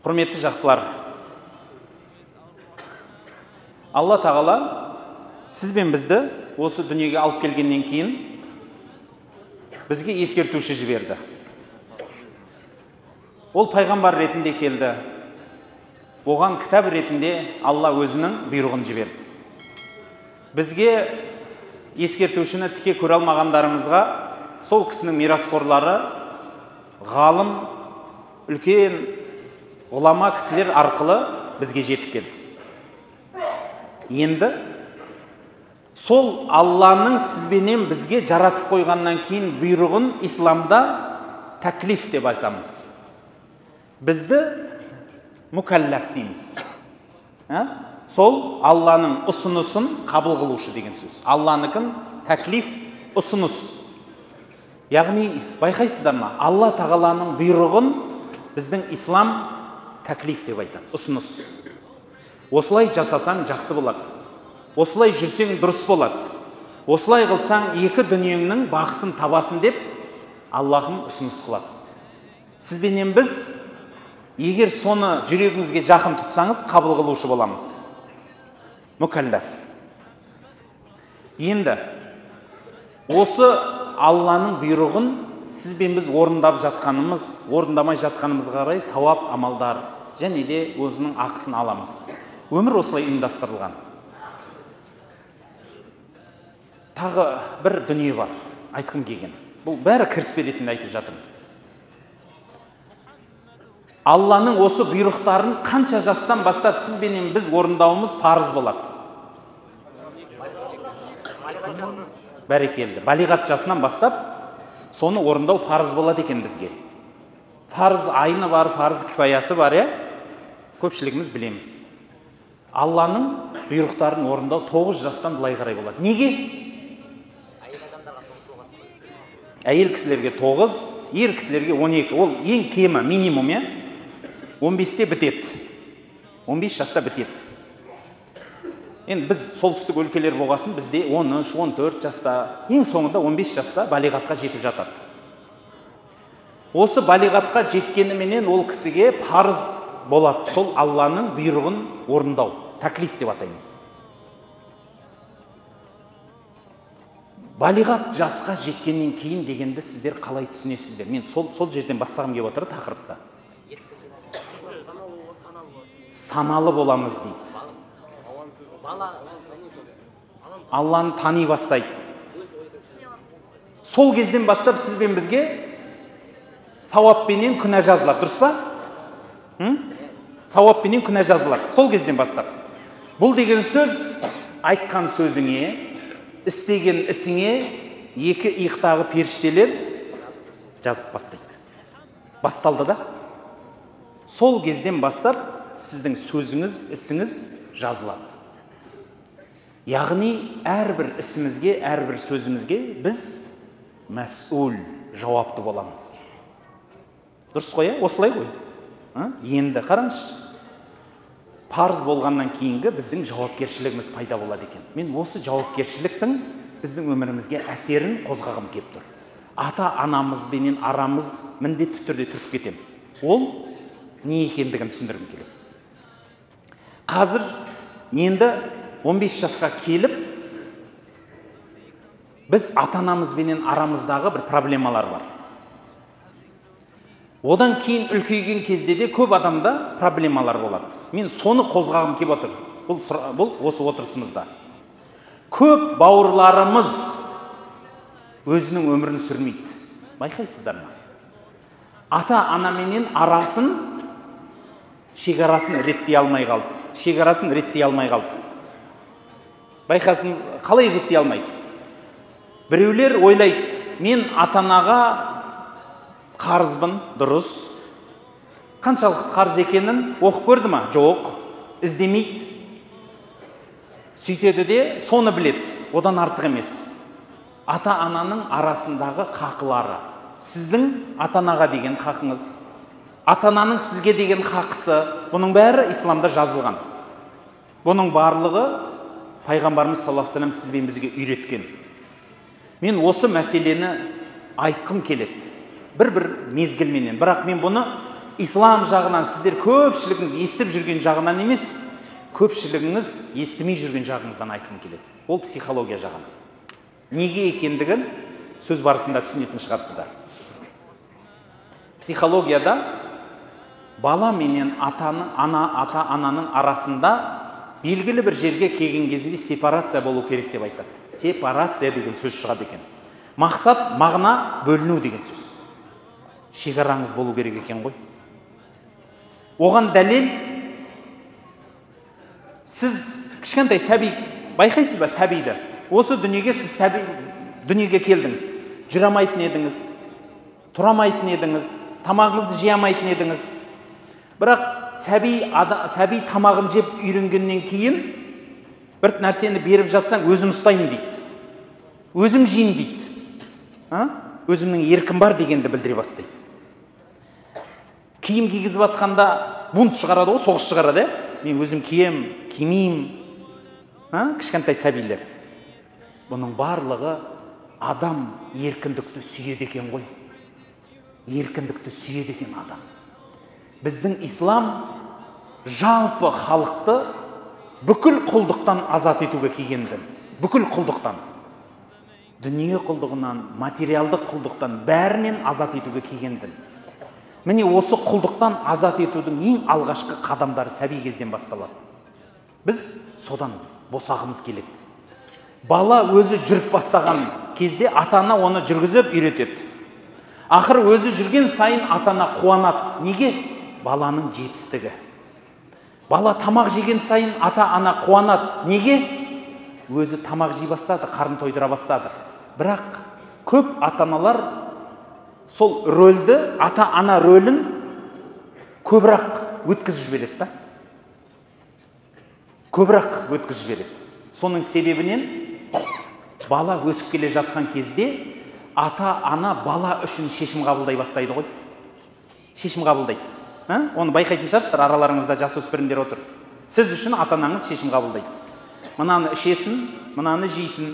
Құрметті жақсылар, Алла тағала сіз бен бізді осы дүниеге алып келгеннен кейін бізге ескертуші жіберді. Ол пайғамбар ретінде келді. Оған кітап ретінде Алла өзінің бұйрығын жіберді. Бізге ескертушіні тіке көре алмағандарымызға сол кісінің мирасқорлары, ғалым, үлкен ғұлама кісілер арқылы бізге жетіп келді. Енді сол Алланың сізбенен бізге жаратып қойғаннан кейін бұйрығын исламда тәклиф деп айтамыз. Бізді мүкәлләф дейміз. Сол Алланың ұсынысын қабыл қылушы деген сөз. Алланыкін тәклиф, ұсыныс. Яғни байқайсыздар ма? Алла тағаланың бұйрығын біздің ислам тәклиф деп айтады, ұсыныс. Осылай жасасаң жақсы болады. Осылай жүрсең дұрыс болады. Осылай қылсаң екі дүниеңнің бақытын табасын деп Аллахым ұсыныс қылады. Сізбенен біз егер соны жүрегіңізге жақын тұтсаңыз, қабыл қылушы боламыз. Мүкәлләф. Енді осы Алланың бұйрығын сіз бен біз орындап жатқанымыз, орындамай жатқанымызға қарай сауап амалдар және де өзінің ақысын аламыз. Өмір осылай ұйымдастырылған. Тағы бір дүние бар, айтқым келген. Бұл бәрі кіріспе ретінде айтып жатырмын. Алланың осы бұйрықтарын қанша жастан бастап сіз бенен біз орындауымыз парыз болады? Бәрекелді. Балиғат жасынан бастап соны орындау парыз болады екен бізге. Парыз айны бар, парыз кифаясы бар, көпшілігіміз білеміз. Алланың бұйрықтарын орындау 9 жастан былай қарай болады. Неге? Әйел кісілерге 9, ер кісілерге 12. Ол ең кемі, минимум, 15-те бітеді. 15 жаста бітеді. Енді біз солтүстік өлкелер болғасын, бізде 13, 14 жаста, ең соңында 15 жаста балиғатқа жетіп жатады. Осы балиғатқа жеткеніменен ол кісіге парыз болады. Сол Алланың бұйрығын орындау, тәклиф деп атаймыз. Балиғат жасқа жеткеннен кейін дегенді сіздер қалай түсінесіздер? Мен сол жерден бастағым келіп отыр тақырыпта. Саналы боламыз дейді. Алланы тани бастайды. Сол кезден бастап сіз бен бізге сауаппенен күнә жазылады, дұрыс па? Сауаппенен күнә жазылады. Сол кезден бастап. Бұл деген сөз айтқан сөзіңе, істеген ісіңе екі иықтағы періштелер жазып бастайды. Басталды да? Сол кезден бастап сіздің сөзіңіз, ісіңіз жазылады. Яғни әрбір ісімізге, әрбір сөзімізге біз мәсул, жауапты боламыз. Дұрыс қой, осылай ғой. Енді қараңызшы. Парыз болғаннан кейінгі біздің жауапкершілігіміз пайда болады екен. Мен осы жауапкершіліктің біздің өмірімізге әсерін қозғағым келіп тұр. Ата-анамызбенен арамыз міндетті түрде түртіп кетем. Ол не екендігін түсіндіргім келеді. Қазір енді 15 жасқа келіп, біз ата-анамызбенен арамыздағы бір проблемалар бар. Одан кейін үлкейген кезде де көп адамда проблемалар болады. Мен соны қозғағым келіп отыр. Бұл осы отырысымызда. Көп бауырларымыз өзінің өмірін сүрмейді. Байқайсыздар ма? Ата-анаменен арасын, шекарасын реттей алмай қалды. Шекарасын реттей алмай қалды. Байқасыңыз, қалай реттей алмайды? Біреулер ойлайды, мен ата-анаға қарызбын, дұрыс. Қаншалық қарыз екенін оқып көрді ма? Жоқ, іздемейді. Сөйтеді де соны біледі, одан артық емес. Ата-ананың арасындағы хақылары. Сіздің ата-анаға деген хақыңыз, ата-ананың сізге деген хақысы, бұның бәрі исламда жазылған. Бұның барлығы Пайғамбарымыз саллаллаху алейхи ва саллям сізбен бізге үйреткен. Мен осы мәселені айтқым келеді. Бір мезгілменен. Бірақ мен бұны ислам жағынан сіздер көпшілігіңіз естіп жүрген жағынан емес, көпшілігіңіз естімей жүрген жағыңыздан айтқым келеді. Ол психология жағынан. Неге екендігін сөз барысында түсінетін шығарсыздар. Психологияда бала менен ата-ананың арасында белгілі бір жерге келген кезінде сепарация болу керек деп айтады. Сепарация деген сөз шығады екен. Мақсат, мағына бөліну деген сөз. Шекараңыз болу керек екен ғой. Оған дәлел, сіз кішкентай сәби, байқайсыз ба сәбиді? Осы дүниеге сіз дүниеге келдіңіз. Жүре алмайтын едіңіз, тұра алмайтын едіңіз, тамағыңызды жей алмайтын едіңіз. Бірақ сәби тамағын жеп үйренгеннен кейін бір нәрсені беріп жатсаң, өзім ұстаймын дейді. Өзім жеймін дейді. Өзімнің еркім бар дегенді білдіре бастайды. Киім кигізіп жатқанда бунт шығарады ғой, соғыс шығарады. Мен өзім кием, кимеймін. Кішкентай сәбилер. Бұның барлығы адам еркіндікті сүйеді екен ғой. Еркіндікті сүйеді екен адам. Біздің ислам жалпы халықты бүкіл құлдықтан азат етуге келгенді. Бүкіл құлдықтан. Дүние құлдығынан, материалдық құлдықтан бәрінен азат етуге келгенді. Міне осы құлдықтан азат етудің ең алғашқы қадамдары сәби кезден басталады. Біз содан босағымыз келеді. Бала өзі жүріп бастаған кезде ата-ана оны жүргізіп үйретеді. Ақыр өзі жүрген сайын ата-ана қуанады. Неге? Баланың жетістігі. Бала тамақ жеген сайын ата-ана қуанады. Неге? Өзі тамақ жей бастады, қарын тойдыра бастады. Бірақ көп ата-аналар сол рөлді, ата-ана рөлін көбірек өткізіп жібереді да. Көбірек өткізіп жібереді. Соның себебінен бала өсіп келе жатқан кезде ата-ана бала үшін шешім қабылдай бастайды ғой. Шешім қабылдайды. Оны байқайтын шығарсыздар, араларыңызда жасөспірімдер отыр. Сіз үшін ата-анаңыз шешім қабылдайды. Мынаны ішесің, мынаны жейсің,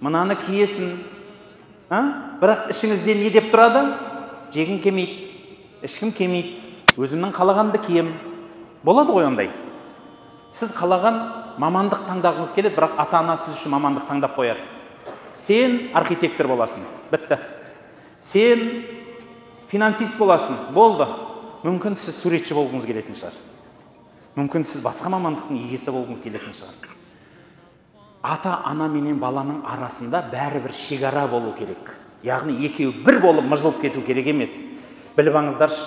мынаны киесің. Бірақ ішіңізде не деп тұрады? Жегім келмейді, ішкім келмейді, өзімнің қалағанды кием. Болады ғой ондай. Сіз қалаған мамандық таңдағыңыз келеді, бірақ ата-ана сіз үшін мамандық таңдап қояды. Сен архитектор боласың, бітті. Сен финансист боласың, болды. Мүмкін сіз суретші болғыңыз келетін шығар. Мүмкін сіз басқа мамандықтың егесі болғыңыз келетін шығар. Ата-ана менен баланың арасында бәрі бір шекара болу керек. Яғни екеуі бір болып мыжылып кету керек емес. Біліп аңыздаршы.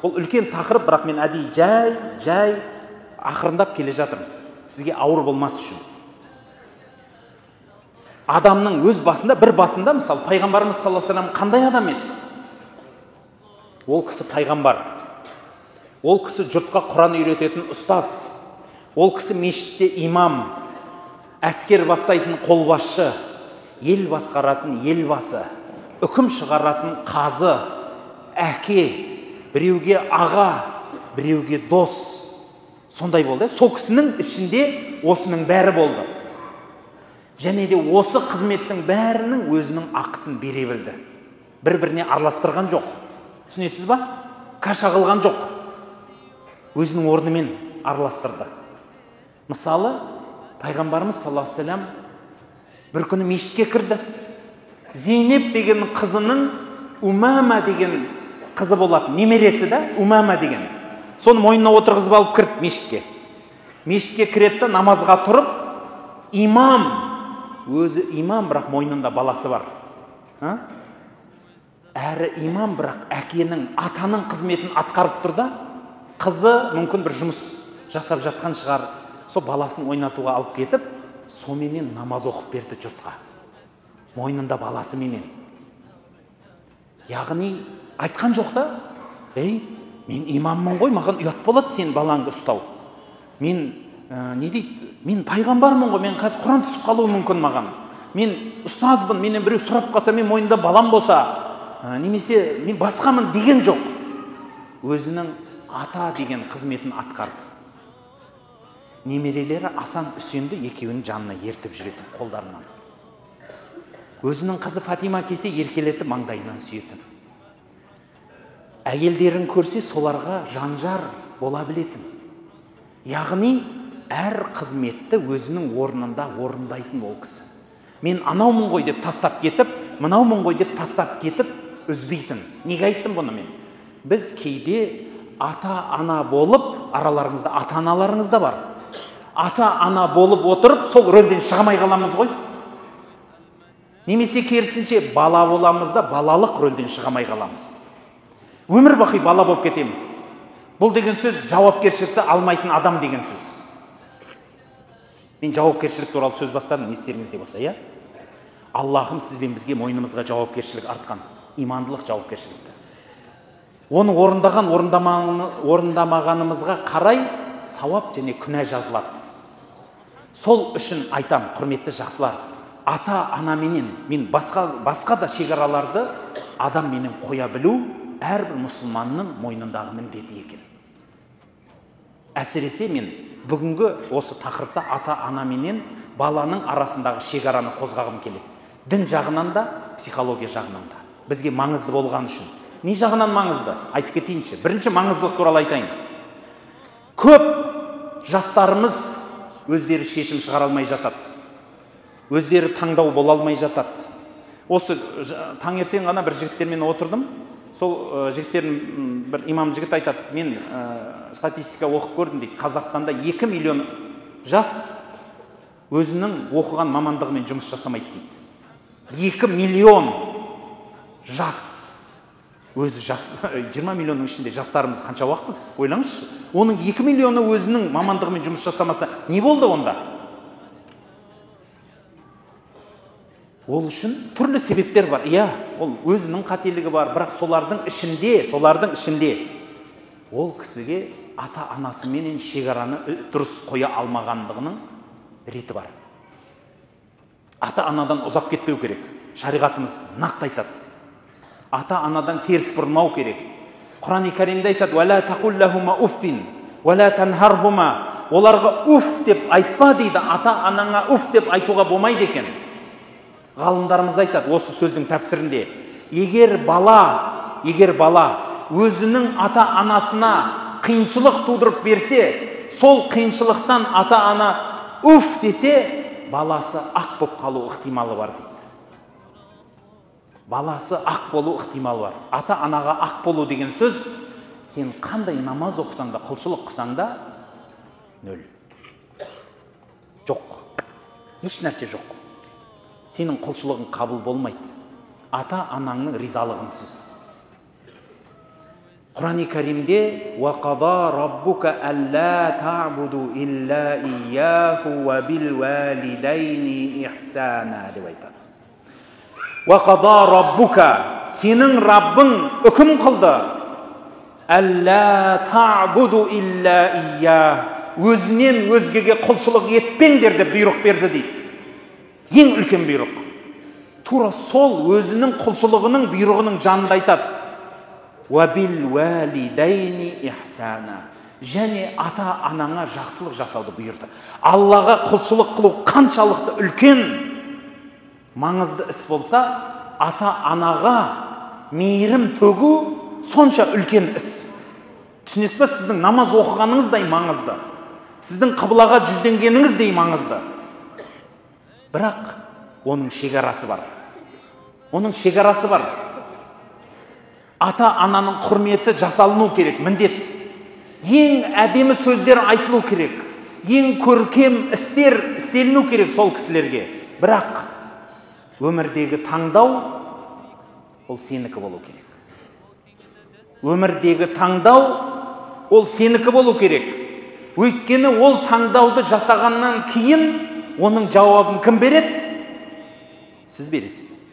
Бұл үлкен тақырып, бірақ мен әдейі жай ақырындап келе жатырмын. Сізге ауыр болмас үшін. Адамның өз басында, бір басында, мысалы, пайғамбарымыз саллаллаху алейхи ва саллям қандай адам еді? Ол кісі пайғамбар. Ол кісі жұртқа Құран үйрететін ұстаз. Ол кісі мешітте имам, әскер бастайтын қолбасшы, ел басқаратын елбасы, үкім шығаратын қазы, әке, біреуге аға, біреуге дос. Сондай болды. Сол кісінің ішінде осының бәрі болды. Және де осы қызметтің бәрінің өзінің ақысын бере білді. Бір-біріне араластырған жоқ. Түсінесіз ба? Каша қылған жоқ. Өзінің орнымен араластырды. Мысалы, пайғамбарымыз саллаллаху алейхи ва саллям бір күні мешітке кірді. Зейнеп деген қызының Умама деген қызы болады. Немересі да Умама деген. Соны мойнына отырғызып алып кірді мешітке. Мешітке кіреді, намазға тұрып, имам, өзі имам, бірақ мойнында баласы бар. Әрі имам, бірақ әкенің, атаның қызметін атқарып тұр да, қызы мүмкін бір жұмыс жасап жатқан шығар. Сол баласын ойнатуға алып кетіп, соменен намаз оқып берді жұртқа. Мойнында баласы менен. Яғни айтқан жоқ та, мен имаммын ғой, маған ұят болады сен балаңды ұстау. Мен не дейді? Мен пайғамбармын ғой, мен қазір Құран түсіп қалуы мүмкін маған. Мен ұстазбын, менен біреу сұрап қалса, мен мойнында балам болса, немесе мен басқамын деген жоқ. Өзінің ата деген қызметін атқарды. Немерелері Асан Үсенді екеуінің жанына ертіп жүретін қолдарынан. Өзінің қызы Фатима келсе еркелетіп маңдайынан сүйетін. әйелдерін көрсе соларға жанжар бола білетін. Яғни әр қызметті өзінің орнында орындайтын ол кісі. Мен анаумын ғой деп тастап кетіп, мынаумын ғой деп тастап кетіп үзбейтін. Неге айттым бұны мен? Біз кейде ата-ана болып, араларыңызда ата-аналарыңыз да бар. Ата-ана болып отырып, сол рөлден шығамай қаламыз ғой. Немесе керісінше бала боламыз да балалық рөлден шығамай қаламыз. Өмір бақи бала болып кетеміз. Бұл деген сөз жауапкершілікті алмайтын адам деген сөз. Мен жауапкершілік туралы сөз бастадым, не естеріңізде болса, иә? Аллахым сіз бен бізге мойнымызға жауапкершілік артқан, имандылық жауапкершілікті. Оны орындамағанымызға қарай сауап және күнә жазылады. Сол үшін айтам, құрметті жақсылар, ата-анаменен, мен басқа да шекараларды адам менен қоя білу әрбір мұсылманның мойнындағы міндеті екен. Әсіресе мен бүгінгі осы тақырыпта ата-ана менен баланың арасындағы шекараны қозғағым келеді. Дін жағынан да, психология жағынан да. Бізге маңызды болған үшін. Не жағынан маңызды? Айтып кетейінші. Бірінші маңыздылық туралы айтайын. Көп жастарымыз өздері шешім шығара алмай жатады. Өздері таңдау бола алмай жатады. Осы таңертең ғана бір жігіттермен отырдым. Сол жігіттердің бір имам жігіт айтады, мен статистика оқып көрдім дейді, Қазақстанда 2 миллион жас өзінің оқыған мамандығымен жұмыс жасамайды дейді. 2 миллион жас, өзі жас, 20 миллионның ішінде жастарымыз қанша уақытпыз, ойлаңызшы. Оның 2 миллионы өзінің мамандығымен жұмыс жасамаса, не болды онда? Ол үшін түрлі себептер бар. Иә, ол өзінің қателігі бар, бірақ солардың ішінде ол кісіге ата-анасыменен шекараны дұрыс қоя алмағандығының реті бар. Ата-анадан ұзап кетпеу керек. Шариғатымыз нақты айтады. Ата-анадан теріс бұрмау керек. Құран-ы Кәрімде айтады: "Уәлә тақул лахума уффин, уәлә танхархума". Оларға уф деп айтпа дейді. Ата-анаңа уф деп айтуға болмайды екен. Ғалымдарымыз айтады осы сөздің тәпсірінде, егер бала өзінің ата-анасына қиыншылық тудырып берсе, сол қиыншылықтан ата-ана уф десе, баласы ақ болып қалу ықтималы бар дейді. Баласы ақ болу ықтималы бар. Ата-анаға ақ болу деген сөз, сен қандай намаз оқысаң да, құлшылық қылсаң да, нөл. Жоқ. Еш нәрсе жоқ. Сенің құлшылығың қабыл болмайды. Ата-анаңның ризалығынсыз. Құран-ы Кәрімде «Уақада раббука әллә та'буду илля ияху ва бил валидайни ихсана» деп айтады. «Уақада раббука» сенің Раббың үкім қылды. «Әллә та'буду илля ия» өзінен өзгеге құлшылық етпеңдер деп бұйрық берді дейді. Ең үлкен бұйрық. Тура сол өзінің құлшылығының бұйрығының жанында айтады. «Уәбил вәлидайни ихсана». Және ата-анаңа жақсылық жасауды бұйырды. Аллаға құлшылық қылу қаншалықты үлкен маңызды іс болса, ата-анаға мейірім төгу сонша үлкен іс. Түсінесіз бе, сіздің намаз оқығаныңыздай маңызды. Сіздің қыблаға жүзденгеніңіздей маңызды. Бірақ оның шекарасы бар. Ата-ананың құрметі жасалыну керек, міндет. Ең әдемі сөздер айтылу керек. Ең көркем істер істеліну керек сол кісілерге. Бірақ өмірдегі таңдау ол сенікі болу керек. Ол сенікі болу керек. Өйткені ол таңдауды жасағаннан кейін оның жауабын кім береді? Сіз бересіз.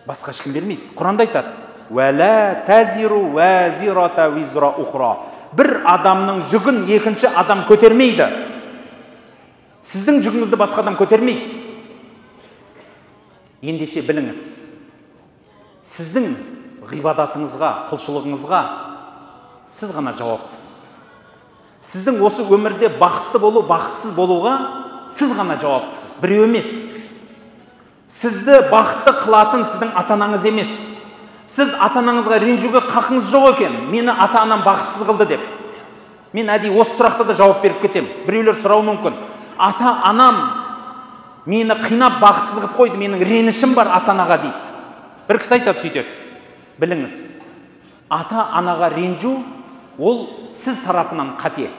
Басқа ешкім бермейді. Құранда айтады: «Вәлә тазиру вазирата визра ухра». Бір адамның жүгін екінші адам көтермейді. Сіздің жүгіңізді басқа адам көтермейді. Ендеше біліңіз, сіздің ғибадатыңызға, құлшылығыңызға сіз ғана жауаптысыз. Сіздің осы өмірде бақытты болу, бақытсыз болуға сіз ғана жауаптысыз, біреу емес. Сізді бақытты қылатын сіздің ата-анаңыз емес. Сіз ата-анаңызға ренжуге қақыңыз жоқ екен. Мені ата-анам бақытсыз қылды деп. Мен әдейі осы сұрақта да жауап беріп кетем. Біреулер сұрауы мүмкін. Ата-анам мені қинап бақытсыз қылып қойды, менің ренішім бар ата-анаға дейді. Бір кісі айтады сөйтеді. Біліңіз, ата-анаға ренжу ол сіз тарапынан қате.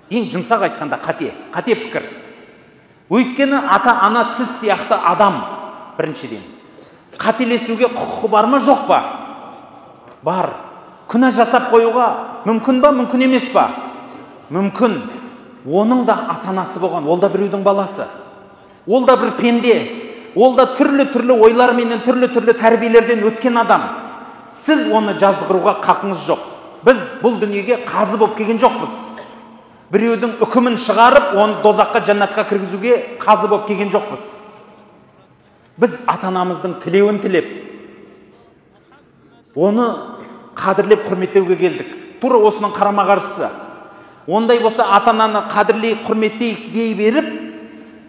Ең жұмсақ айтқанда қате пікір. Өйткені ата-ана сіз сияқты адам, біріншіден. Қателесуге құқығы бар ма, жоқ па? Бар. Күнә жасап қоюға мүмкін ба, мүмкін емес па? Мүмкін. Оның да ата-анасы болған, ол да біреудің баласы. Ол да бір пенде. Ол да түрлі-түрлі ойларменен, түрлі-түрлі тәрбиелерден өткен адам. Сіз оны жазғыруға қақыңыз жоқ. Біз бұл дүниеге қазы болып келген жоқпыз. Біреудің үкімін шығарып, оны дозаққа, жәннатқа кіргізуге қазы болып келген жоқпыз. Біз ата-анамыздың тілеуін тілеп, оны қадірлеп құрметтеуге келдік. Тура осының қарама қарсысы. Ондай болса ата-ананы қадірлейік, құрметтейік дей беріп,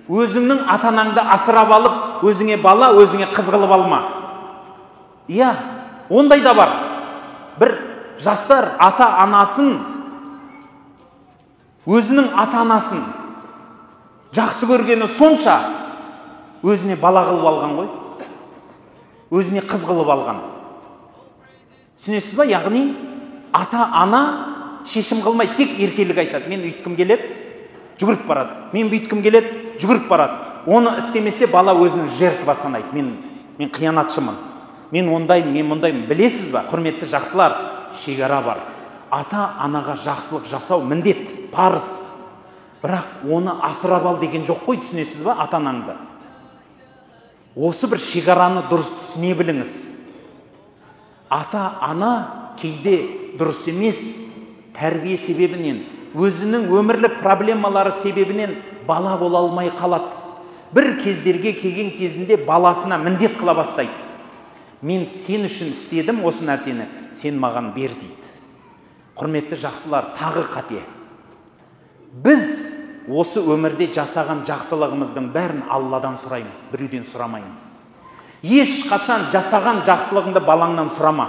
өзіңнің ата-анаңды асырап алып, өзіңе бала, өзіңе қыз қылып алма. Иә, ондай да бар. Бір жастар ата-анасын, өзінің ата-анасын жақсы көргені сонша өзіне бала қылып алған ғой. Өзіне қыз қылып алған. Түсінесіз ба? Яғни ата-ана шешім қылмайды, тек еркелік айтады. Мен үйткім келеді, жүгіріп барады. Мен бүйткім келеді, жүгіріп барады. Оны істемесе бала өзінің жертва санайды. Мен қиянатшымын. Мен ондаймын, мен мұндаймын. Білесіз ба, құрметті жақсылар, шекара бар. Ата-анаға жақсылық жасау міндет, парыз. Бірақ оны асырап ал деген жоқ қой, түсінесіз ба, ата-анаңды. Осы бір шекараны дұрыс түсіне біліңіз. Ата-ана кейде дұрыс емес, тәрбие себебінен, өзінің өмірлік проблемалары себебінен бала бола алмай қалады. Бір кездерге келген кезінде баласына міндет қыла бастайды. Мен сен үшін істедім осы нәрсені, сен маған бер дейді. Құрметті жақсылар, тағы қате. Біз осы өмірде жасаған жақсылығымыздың бәрін Алладан сұраймыз, біреуден сұрамаймыз. Ешқашан жасаған жақсылығыңды балаңнан сұрама,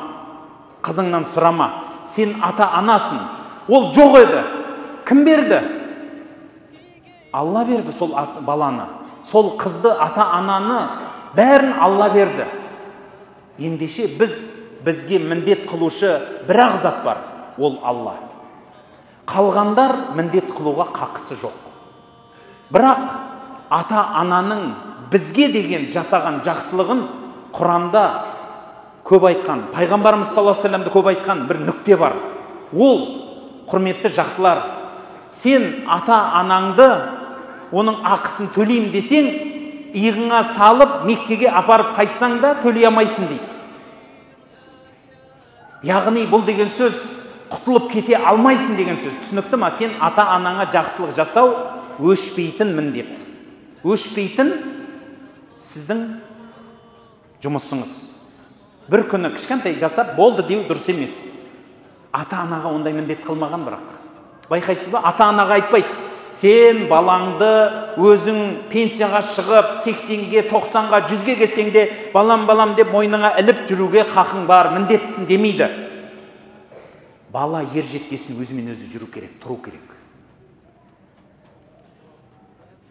қызыңнан сұрама. Сен ата-анасың. Ол жоқ еді. Кім берді? Алла берді сол баланы. Сол қызды, ата-ананы бәрін Алла берді. Ендеше бізге міндет қылушы бір-ақ зат бар. Ол Алла. Қалғандар міндет қылуға қақысы жоқ. Бірақ ата-ананың бізге деген жасаған жақсылығын Құранда көп айтқан, пайғамбарымыз саллаллаху алейхи вассаламда көп айтқан бір нүкте бар. Ол, құрметті жақсылар, сен ата-анаңды оның ақысын төлеймін десең, иығыңа салып Меккеге апарып қайтсаң да төлей алмайсың дейді. Яғни бұл деген сөз құтылып кете алмайсың деген сөз. Түсінікті ма? Сен ата-анаңа жақсылық жасау өшпейтін міндет. Өшпейтін сіздің жұмысыңыз. Бір күні кішкентай жасап болды деу дұрыс емес. Ата-анаға ондай міндет қылмаған бірақ. Байқайсыз ба? Ата-анаға айтпайды. Сен балаңды өзің пенсияға шығып, 80-ге, 90-ға, 100-ге келсең де, балам деп мойныңа іліп жүруге қақың бар, міндеттісің демейді. Бала ер жеткесін өзімен өзі жүру керек, тұру керек.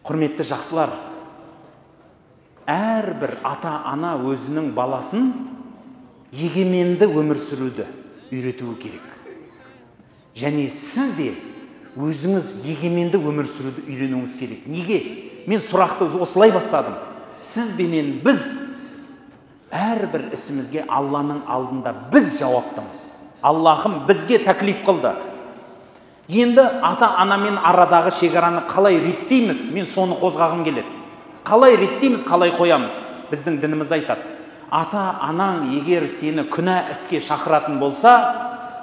Құрметті жақсылар, әрбір ата-ана өзінің баласын егеменді өмір сүруді үйретуі керек. Және сіз де өзіңіз егеменді өмір сүруді үйренуіңіз керек. Неге? Мен сұрақты осылай бастадым. Сіз бенен біз әрбір ісімізге Алланың алдында біз жауаптымыз. Аллахым бізге тәклиф қылды. Енді ата-анамен арадағы шекараны қалай реттейміз? Мен соны қозғағым келеді. Қалай реттейміз, қалай қоямыз? Біздің дініміз айтады. Ата-анаң егер сені күнә іске шақыратын болса,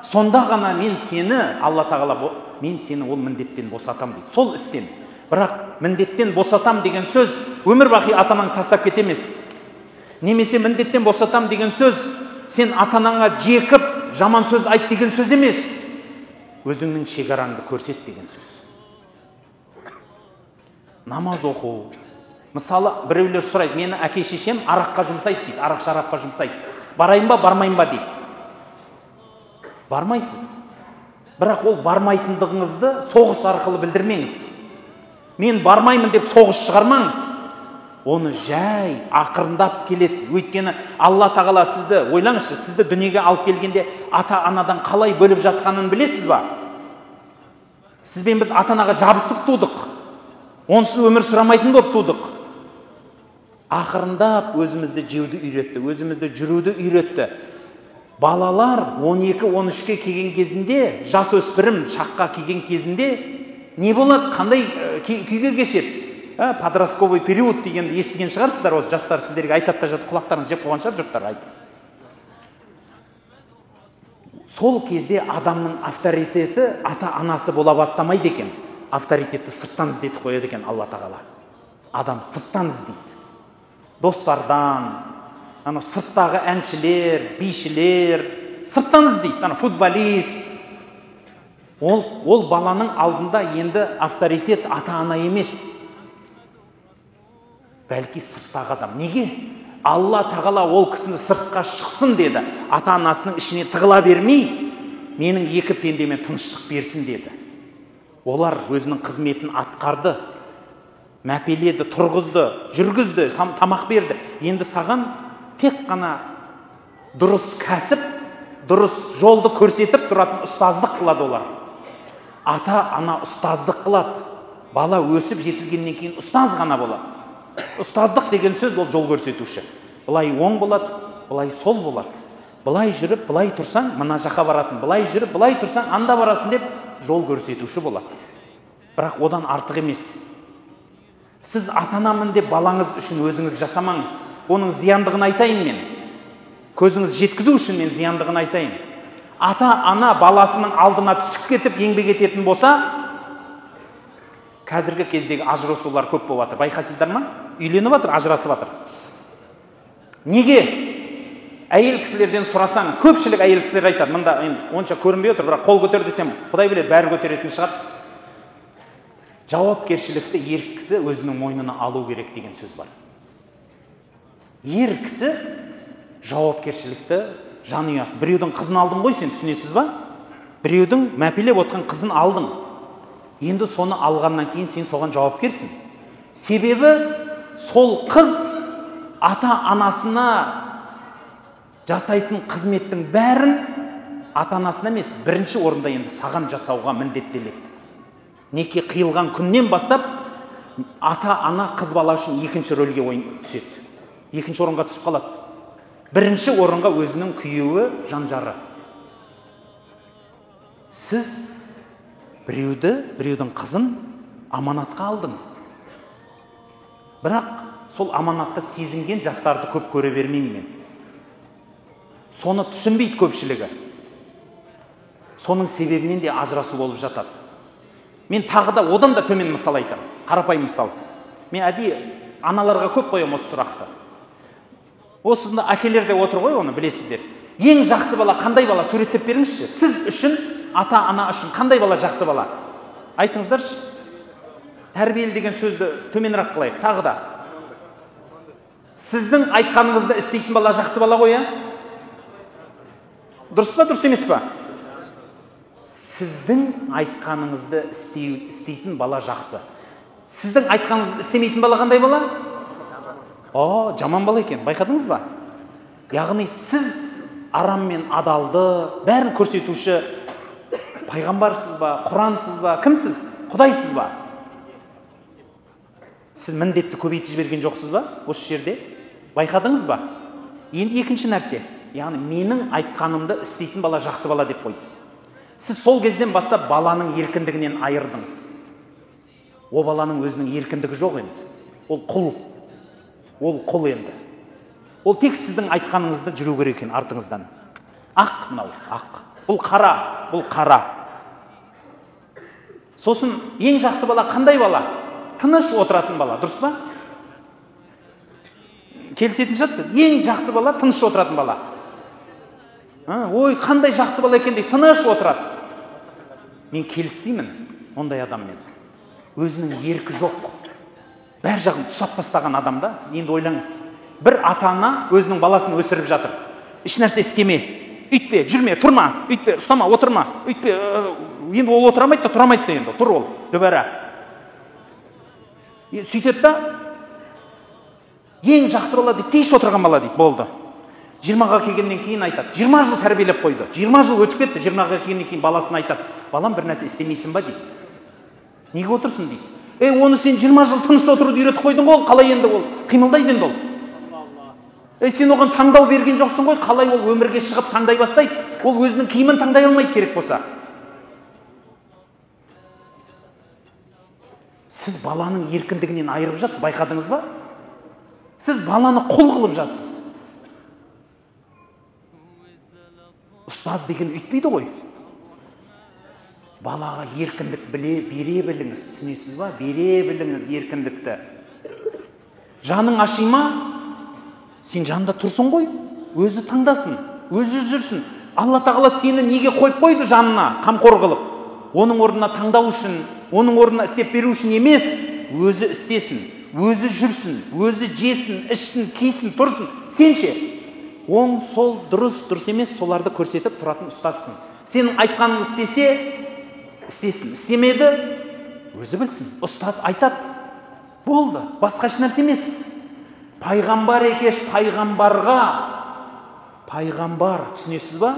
сонда ғана мен сені, Алла тағала, мен сені ол міндеттен босатам дейді. Сол істен. Бірақ міндеттен босатам деген сөз өмір бақи ата-анаң тастап кетемес. Немесе міндеттен босатам деген сөз сен ата-анаңа жекіп, жаман сөз айт деген сөз емес. Өзіңнің шекараңды көрсет деген сөз. Намаз оқу. Мысалы, біреулер сұрайды, мені әке-шешем араққа жұмсайды дейді, арақ-шарапқа жұмсайды. барайын ба бармайын ба дейді. Бармайсыз. Бірақ ол бармайтындығыңызды соғыс арқылы білдірмеңіз. Мен бармаймын деп соғыс шығармаңыз. Оны жай ақырындап келесіз. Өйткені Алла тағала сізді, ойлаңызшы, сізді дүниеге алып келгенде ата-анадан қалай бөліп жатқанын білесіз ба? Сізбен біз ата-анаға жабысып тудық. Онсыз өмір сұрамайтын болып тудық. Ақырындап өзімізді жеуді үйретті, өзімізді жүруді үйретті. Балалар 12-13-ке келген кезінде, жас өспірім шаққа келген кезінде не болады, қандай күйге кешеді? Подростковый период деген естіген шығарсыздар, осы жастар сіздерге айтады да жатыр, құлақтарыңыз жеп қойған шығар, жұрттар айтып. Сол кезде адамның авторитеті ата-анасы бола бастамайды екен. Авторитетті сырттан іздетіп қояды екен Алла тағала. Адам сырттан іздейді. Достардан, сырттағы әншілер, бишілер, сырттан іздейді. Футболист. Ол баланың алдында енді авторитет ата-ана емес. Бәлки сырттағы адам. Неге? Алла тағала ол кісіні сыртқа шықсын деді. Ата-анасының ішіне тығыла бермей, менің екі пендеме тыныштық берсін деді. Олар өзінің қызметін атқарды, мәпеледі, тұрғызды, жүргізді, тамақ берді. Енді саған тек қана дұрыс кәсіп, дұрыс жолды көрсетіп тұратын ұстаздық қылады олар. Ата-ана ұстаздық қылады. Бала өсіп жетілгеннен кейін ұстаз ғана болады. Ұстаздық деген сөз ол жол көрсетуші. Былай оң болады, былай сол болады. Былай жүріп, былай тұрсаң, мына жаққа барасың. Былай жүріп, былай тұрсаң, анда барасың деп жол көрсетуші болады. Бірақ одан артық емес. Сіз ата-анамын деп балаңыз үшін өзіңіз жасамаңыз. Оның зияндығын айтайын мен. Көзіңіз жеткізу үшін мен зияндығын айтайын. Ата-ана баласының алдына түсіп кетіп еңбек ететін болса, қазіргі кездегі ажырасулар көп болып жатыр. Байқайсыздар ма? Үйленіп жатыр, ажырасып жатыр. Неге? Әйел кісілерден сұрасаң, көпшілік әйел кісілер айтады, мында онша көрінбей отыр, бірақ қол көтер десем, Құдай біледі, бәрі көтеретін шығар. Жауапкершілікті ер кісі өзінің мойнына алу керек деген сөз бар. Ер кісі жауапкершілікті жанұясын. Біреудің қызын алдың ғой сен, түсінесіз ба? Біреудің мәпелеп отқан қызын алдың. Енді соны алғаннан кейін сен соған жауапкерсің. Себебі сол қыз ата-анасына жасайтын қызметтің бәрін ата-анасына емес, бірінші орында енді саған жасауға міндеттеледі. Неке қиылған күннен бастап ата-ана қыз бала үшін екінші рөлге түседі. Екінші орынға түсіп қалады. Бірінші орынға өзінің күйеуі, жан-жары. Сіз біреудің қызын аманатқа алдыңыз. Бірақ сол аманатты сезінген жастарды көп көре бермеймін мен. Соны түсінбейді көпшілігі. Соның себебінен де ажырасу болып жатады. Мен тағы да одан да төмен мысал айтамын. Қарапайым мысал. Мен әдейі аналарға көп қоямын осы сұрақты. Осында әкелер де отыр ғой, оны білесіздер. Ең жақсы бала қандай бала, суреттеп беріңізші. Сіз үшін, ата-ана үшін қандай бала жақсы бала? Айтыңыздаршы. Тәрбиелі деген сөзді төменірек қылайық. Тағы да. Сіздің айтқаныңызды істейтін бала жақсы бала ғой, дұрыс па, дұрыс емес па? Сіздің айтқаныңызды істейтін бала жақсы. Сіздің айтқаныңызды істемейтін бала қандай бала? Жаман бала екен. Байқадыңыз ба? Яғни сіз арам мен адалды бәрін көрсетуші пайғамбарсыз ба, Құрансыз ба, кімсіз? Құдайсыз ба? Сіз міндетті көбейтіп жіберген жоқсыз ба осы жерде? Байқадыңыз ба? Енді екінші нәрсе, яғни менің айтқанымды істейтін бала жақсы бала деп қойды. Сіз сол кезден бастап баланың еркіндігінен айырдыңыз. О баланың өзінің еркіндігі жоқ енді. Ол құл. Ол құл енді. Ол тек сіздің айтқаныңызды жүру керек екен артыңыздан. Ақ мынау, ақ. Бұл қара, бұл қара. Сосын ең жақсы бала қандай бала? Тыныш отыратын бала, дұрыс па? Келісетін шығарсыз? Ең жақсы бала тыныш отыратын бала. Ой, қандай жақсы бала екен дейді, тыныш отырады. Мен келіспеймін ондай адаммен. Өзінің еркі жоқ. Бәр жағын тұсап тастаған адамда, сіз енді ойлаңыз. Бір ата-ана өзінің баласын өсіріп жатыр. еш нәрсе істеме, үйтпе, жүрме, тұрма, үйтпе, ұстама, отырма, үйтпе. Енді ол отырамайды да, тұрамайды да, енді тұр ол дүбәра. Сөйтеді да, ең жақсы бала дейді, тез отырған бала дейді, болды. 20-ға келгеннен кейін айтады, 20 жыл тәрбиелеп қойды, 20 жыл өтіп кетті, 20-ға келгеннен кейін баласына айтады, балам бір нәрсе істемейсің ба дейді. Неге отырсың дейді. Оны сен 20 жыл тыныш отыруды үйретіп қойдың ғой, қалай енді ол қимылдайды енді ол. Сен оған таңдау берген жоқсың ғой, қалай ол өмірге шығып таңдай бастайды? Ол өзінің киімін таңдай алмайды керек болса. Сіз баланың еркіндігінен айырып жатсыз, байқадыңыз ба? Сіз баланы құл қылып жатсыз. Ұстаз деген үйтпейді ғой. Балаға еркіндік бере біліңіз, түсінесіз ба? Бере біліңіз еркіндікті. Жаның ашима, сен жанында тұрсын ғой, өзі таңдасын, өзі жүрсін. Алла тағала сені неге қойып қойды жанына, қамқор қылып? Оның орнына таңдау үшін, оның орнына істеп беру үшін емес, өзі істесін, өзі жүрсін, өзі жесін, ішсін, кисін, тұрсын. Сен ше, оң, сол, дұрыс емес, соларды көрсетіп тұратын ұстазсың. Сенің айтқанын істесе, істесін, істемеді, өзі білсін. Ұстаз айтады, болды, басқа еш нәрсе емес. Пайғамбар екеш, пайғамбарға, пайғамбар, түсінесіз ба?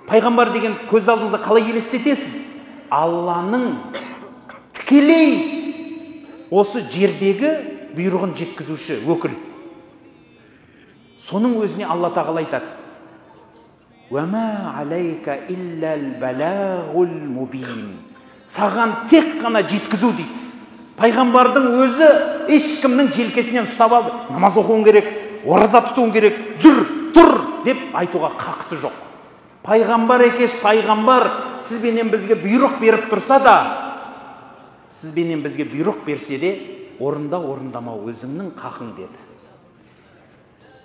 Пайғамбар деген көз алдыңызға қалай елестетесіз? Алланың тікелей осы жердегі бұйрығын жеткізуші өкіл. Соның өзіне Алла тағала айтады, «Уәмә алейка илләл бәләғул мубин». Саған тек қана жеткізу дейді. Пайғамбардың өзі ешкімнің желкесінен ұстап алды. Намаз оқуың керек, ораза тұтуың керек, жүр, тұр деп айтуға қақысы жоқ. Пайғамбар екеш, пайғамбар сізбенен бізге бұйрық беріп тұрса да, сізбенен бізге бұйрық берсе де, орындамау өзіңнің қақың деді.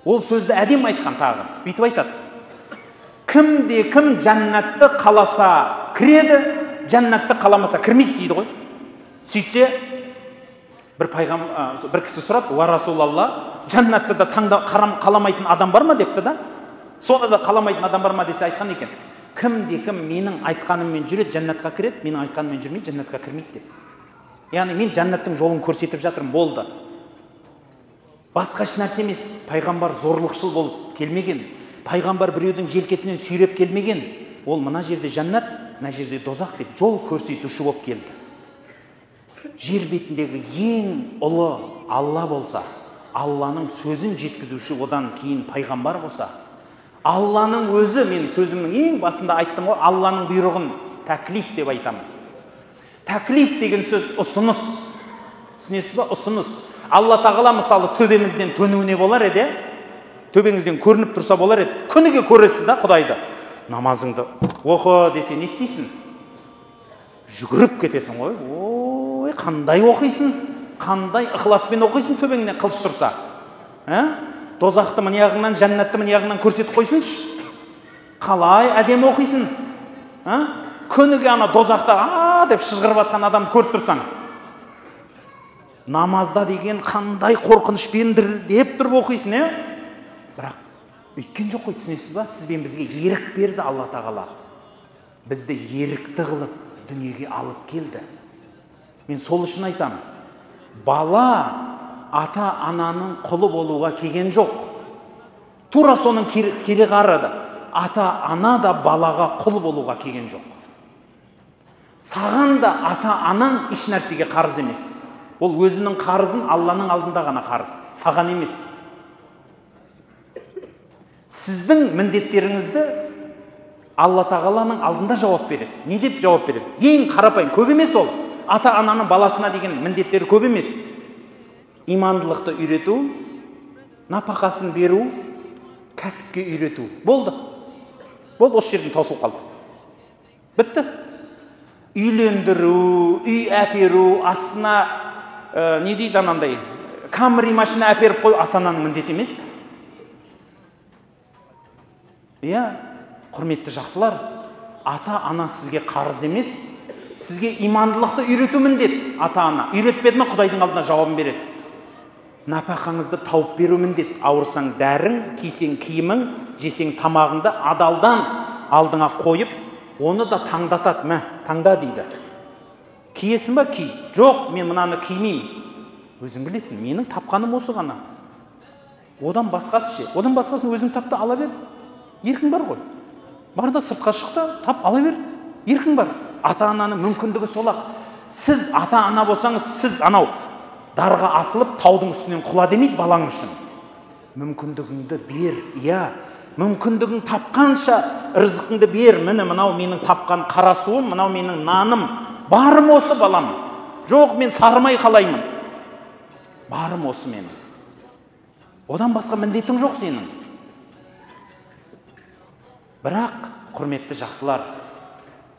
Ол сөзді әдем айтқан тағы, бүйтіп айтады. Кім жәннатты қаласа кіреді, жәннатты қаламаса кірмейді дейді ғой. Сөйтсе, бір кісі сұрады, «Уа Расулалла, жәннатты да қаламайтын адам бар ма?» депті да. Соны да қаламайтын адам бар ма десе айтқан екен. Кім менің айтқаныммен жүреді, жәннатқа кіреді, менің айтқаныммен жүрмейді, жәннатқа кірмейді деп. Яғни мен жәннаттың жолын көрсетіп жатырмын, болды. Басқа еш нәрсе емес. Пайғамбар зорлықшыл болып келмеген. Пайғамбар біреудің желкесінен сүйреп келмеген. Ол мына жерде жәннат, мына жерде дозақ деп жол көрсетуші болып келді. Жер бетіндегі ең ұлы Алла болса, Алланың сөзін жеткізуші одан кейін пайғамбар болса, Алланың өзі, мен сөзімнің ең басында айттым ғой, Алланың бұйрығын тәклиф деп айтамыз. Тәклиф деген сөз ұсыныс. Түсінесіз ба? Ұсыныс. Алла тағала мысалы төбемізден төнуіне болар еді, төбеңізден көрініп тұрса болар еді. Күніге көресіз да Құдайды. Намазыңды оқы десе не істейсің? Жүгіріп кетесің ғой. Ой, қандай оқисың? Қандай ықыласпен оқисың төбеңнен қылыш тұрса? Дозақты мына жағыңнан, жәннатты мына жағыңнан көрсетіп қойсыншы. Қалай әдемі оқисың? Күніге ана дозақта деп шыжғырып атқан адамды көріп тұрсаң. Намазда деген қандай қорқынышпен деп тұрып оқисың, Бірақ өйткен жоқ қой, түсінесіз ба? Сізбен бізге ерік берді Алла тағала. Бізді ерікті қылып дүниеге алып келді. Мен сол үшін айтамын. Бала ата-ананың құлы болуға келген жоқ. Тура соның кері қарады. Ата-ана да балаға құл болуға келген жоқ. Саған да ата-анаң еш нәрсеге қарыз емес. Ол өзінің қарызын Алланың алдында ғана қарыз, саған емес. Сіздің міндеттеріңізді Алла тағаланың алдында жауап береді. Не деп жауап береді? Ең қарапайым, көп емес ол. Ата-ананың баласына деген міндеттері көп емес. Имандылықты үйрету, напақасын беру, кәсіпке үйрету. Болды, осы жерден таусылып қалды. Бітті. Үйлендіру, үй әперу, астына не дейді анандай, Камри машина әперіп қой, ата-ананың міндеті емес. Құрметті жақсылар, ата-ана сізге қарыз емес, сізге имандылықты үйрету міндет. Ата-ана үйретпеді ме, Құдайдың алдына жауабын береді. Нәпақаңызды тауып беру міндет. Ауырсаң дәрің, кисең киімің, жесең тамағыңды адалдан алдыңа қойып, оны да таңдатады. Мә, таңда дейді. Киесің ба? Ки. Жоқ, мен мынаны кимеймін. Өзің білесің, менің тапқаным осы ғана. Одан басқасы ше. Одан басқасын өзің тап та ала бер. Еркің бар ғой. Бар да сыртқа шық та тап ала бер. Еркің бар. Ата-ананың мүмкіндігі сол-ақ. Сіз ата-ана болсаңыз, сіз анау дарға асылып таудың үстінен құла демейді балаң үшін. Мүмкіндігіңді бер. Иә, мүмкіндігің тапқанша рызқыңды бер. Міне мынау менің тапқан қара суым, мынау менің наным. Барым осы балам. Жоқ, мен сарымай қалаймын. Барым осы менің. Одан басқа міндетің жоқ сенің. Бірақ, құрметті жақсылар,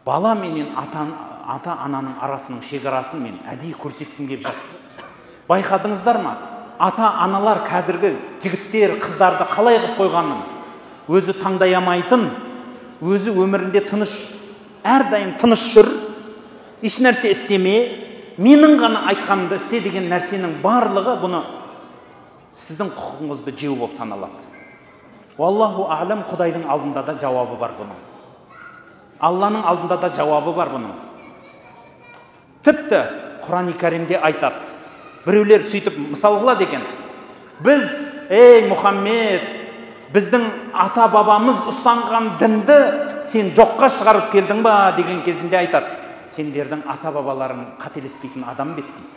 бала менен ата-ананың арасының шекарасын мен әдейі көрсеткім келіп жатыр. Байқадыңыздар ма? Ата-аналар қазіргі жігіттер, қыздарды қалай қылып қойғанын? Өзі таңдай алмайтын, өзі өмірінде тыныш, әрдайым тыныш жүр, еш нәрсе істеме, менің ғана айтқанымды істе деген нәрсенің барлығы бұны сіздің құқығыңызды жеу болып саналады. Аллаху алам, Құдайдың алдында да жауабы бар бұның. Алланың алдында да жауабы бар бұның. Тіпті Құран-ы Кәрімде айтады. Біреулер сөйтіп мысал қылады екен. Біз, ей Мұхаммед, біздің ата-бабамыз ұстанған дінді сен жоққа шығарып келдің ба деген кезінде айтады. Сендердің ата-бабаларың қателеспейтін адам бет дейді.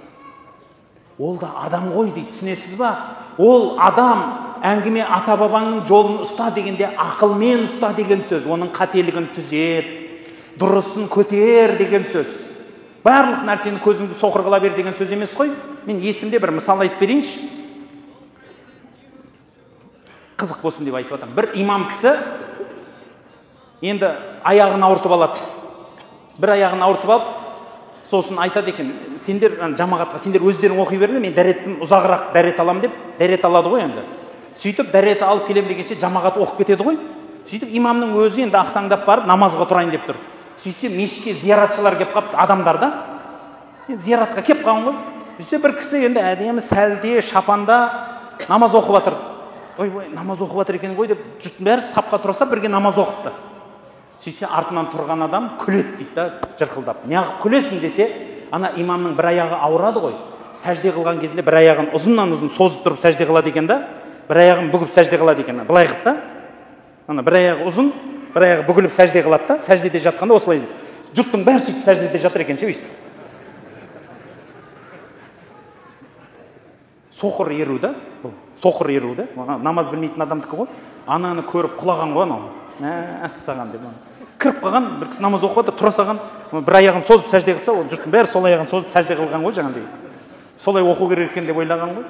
Ол да адам ғой дейді, түсінесіз ба? Ол адам, әңгіме ата-бабаңның жолын ұста дегенде ақылмен ұста деген сөз. Оның қателігін түзет, дұрысын көтер деген сөз. Барлық нәрсені көзіңді соқыр қыла бер деген сөз емес қой. Мен есімде бір мысал айтып берейінші. Қызық болсын деп айтып жатырмын. Бір имам кісі енді аяғын ауыртып алады. Бір аяғын ауыртып алып, сосын айтады екен, сендер жамағатқа, сендер өздерің оқи беріңдер, мен дәреттен ұзағырақ дәрет алам деп, дәрет алады ғой енді. Сөйтіп дәрет алып келем дегенше жамағат оқып кетеді ғой. Сөйтіп имамның өзі енді ақсаңдап барып намазға тұрайын деп тұр. Сөйтсе мешітке зияратшылар келіп қалыпты, адамдар да. Енді зияратқа келіп қалған ғой. Сөйтсе бір кісі енді әдемі сәлде, шапанда намаз оқып жатыр. Ой, намаз оқып жатыр екен ғой деп жұрттың бәрі сапқа тұрса бірге намаз оқыпты. Сөйтсе артынан тұрған адам күледі дейді да, жырқылдап. Неғып күлесің десе, ана имамның бір аяғы ауырады ғой. Сәжде қылған кезінде бір аяғын ұзыннан ұзын созып тұрып сәжде қылады екен да, бір аяғын бүгіп сәжде қылады екен. Былай қылып та. Ана бір аяғы ұзын, бір аяғы бүгіліп сәжде қылады да, сәждеде жатқанда осылай. Жұрттың бәрі сөйтіп сәждеде жатыр екен ше өйстіп. Соқыр еру да, бұл. Соқыр еру да. Намаз білмейтін адамдікі ғой. Ананы көріп құлаған ғой анау. Мәссаған деп. Кіріп қалған, бір кісі намаз оқып отыр, тұра салған, бір аяғын созып сәжде қылса, ол жұрттың бәрі сол аяғын созып сәжде қылған ғой жаңағыдай. Солай оқу керек екен деп ойлаған ғой.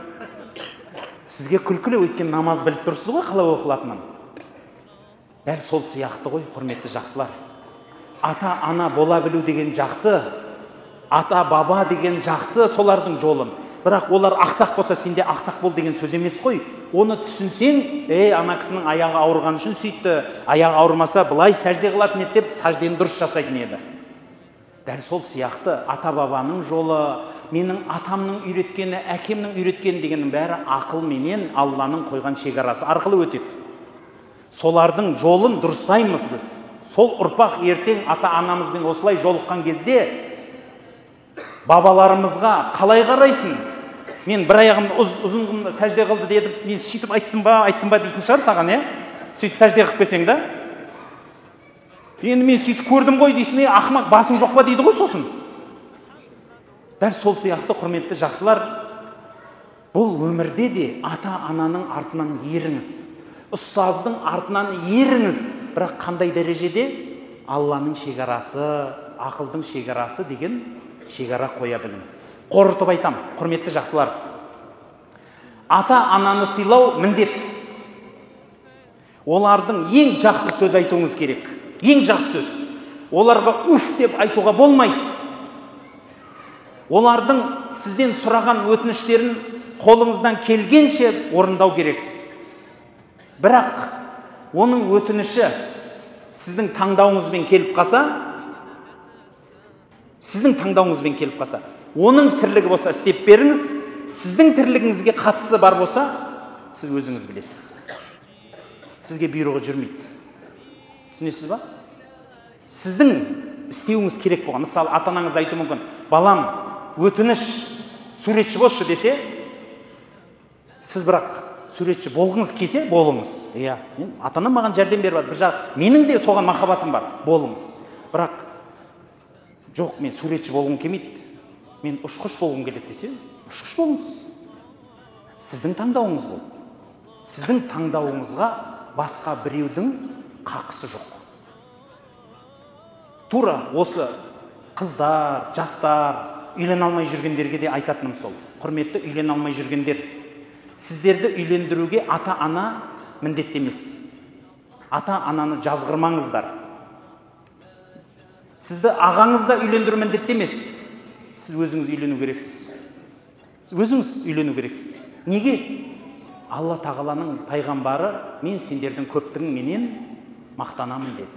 Сізге күлкілі, өйткені намаз біліп тұрсыз ғой қалай оқылатынын. Дәл сол сияқты ғой, құрметті жақсылар. Ата-ана бола білу деген жақсы, ата-баба деген жақсы, солардың жолын. Бірақ олар ақсақ болса, сенде ақсақ бол деген сөз емес қой. Оны түсінсең, ана кісінің аяғы ауырған үшін сөйтті, аяғы ауырмаса былай сәжде қылатын еді деп, сәждені дұрыс жасайтын еді. Дәл сол сияқты ата-бабаның жолы, менің атамның үйреткені, әкемнің үйреткені дегеннің бәрі ақыл менен Алланың қойған шекарасы арқылы өтеді. Солардың жолын дұрыстаймыз біз. Сол ұрпақ ертең ата-анамызбен осылай жолыққан кезде бабаларымызға қалай қарайсың? Мен бір аяғымды ұзын сәжде қылды дедім, мен сөйтіп айттым ба дейтін шығар саған, сөйтіп сәжде қылып келсең да. Енді мен сөйтіп көрдім ғой дейсің, ақымақ басың жоқ па дейді ғой сосын. Дәл сол сияқты құрметті жақсылар, бұл өмірде де ата-ананың артынан еріңіз, ұстаздың артынан еріңіз, бірақ қандай дәрежеде? Алланың шекарасы, ақылдың шекарасы деген шекара қоя біліңіз. Қорытып айтам, құрметті жақсылар. Ата-ананы сыйлау міндет. Олардың ең жақсы сөз айтуыңыз керек. Ең жақсы сөз. Оларға үф деп айтуға болмайды. Олардың сізден сұраған өтініштерін қолыңыздан келгенше орындау керексіз. Бірақ оның өтініші сіздің таңдауыңызбен келіп қалса, оның тірлігі болса істеп беріңіз, сіздің тірлігіңізге қатысы бар болса, сіз өзіңіз білесіз. Сізге бұйрығы жүрмейді. Түсінесіз ба? Сіздің істеуіңіз керек болған. Мысалы, ата-анаңыз айтуы мүмкін, балам, өтініш суретші болшы десе, сіз бірақ суретші болғыңыз келсе, болыңыз. Иә, ата-анам маған жәрдем беріп жатыр. Bir жақ, менің де соған махаббатым бар, болыңыз. Бірақ жоқ, мен суретші болғым келмейді. Мен ұшқыш болғым келеді десе, ұшқыш болыңыз. Сіздің таңдауыңыз бұл. Сіздің таңдауыңызға басқа біреудің қақысы жоқ. Тура осы қыздар, жастар, үйлене алмай жүргендерге де айтатыным сол. Құрметті үйлене алмай жүргендер, сіздерді үйлендіруге ата-ана міндетті емес. Ата-ананы жазғырмаңыздар. Сізді ағаңыз да үйлендіру міндетті емес. Сіз өзіңіз үйлену керексіз. Өзіңіз үйлену керексіз. Неге? Алла тағаланың пайғамбары, мен сендердің көптігіңменен мақтанамын деді.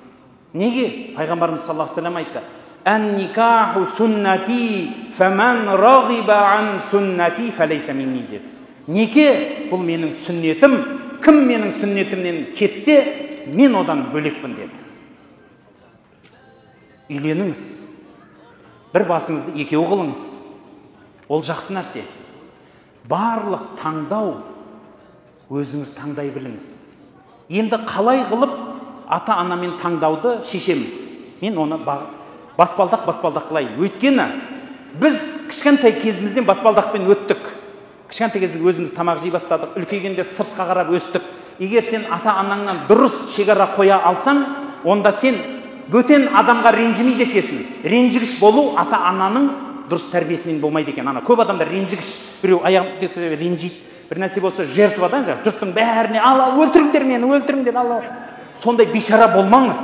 Неге? Пайғамбарымыз саллаллаху алейхи ва саллям айтты: "Ан-никаху суннати, фаман рагиба ан суннати фалейса минни" деді. Неке бұл менің сүннетім, кім менің сүннетімнен кетсе, мен одан бөлекпін деді. Үйленіңіз. Бір басыңызды екеу қылыңыз. Ол жақсы нәрсе. Барлық таңдау өзіңіз таңдай біліңіз. Енді қалай қылып ата-анамен таңдауды шешеміз. Мен оны баспалдақ қылайын. Өйткені біз кішкентай кезімізден баспалдақпен өттік. Кішкентай кезімізде өзіміз тамақ жей бастадық, үлкейгенде сыртқа қарап өстік. Егер сен ата-анаңнан дұрыс шекара қоя алсаң, онда сен бөтен адамға ренжімейді екенсің. Ренжігіш болу ата-ананың дұрыс тәрбиесінен болмайды екен. Ана көп адамдар ренжігіш, біреу аяғын тексе ренжиді, бір нәрсе болса жертвадан, жұрттың бәріне ал өлтіріңдер мені, өлтіріңдер ал. Сондай бейшара болмаңыз.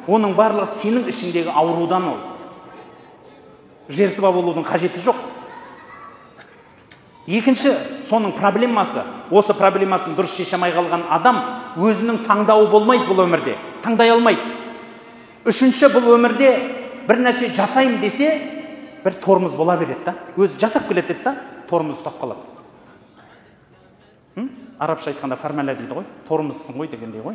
Оның барлығы сенің ішіндегі аурудан ол. Жертва болудың қажеті жоқ. Екінші, соның проблемасы, осы проблемасын дұрыс шеше алмай қалған адам өзінің таңдауы болмайды бұл өмірде, таңдай алмайды. Үшінші, бұл өмірде бір нәрсе жасайым десе, бір тормоз бола береді да. Өзі жасап келеді да, тормоз ұстап қалады. Арабша айтқанда фармала дейді ғой, тормозсың ғой дегендей ғой.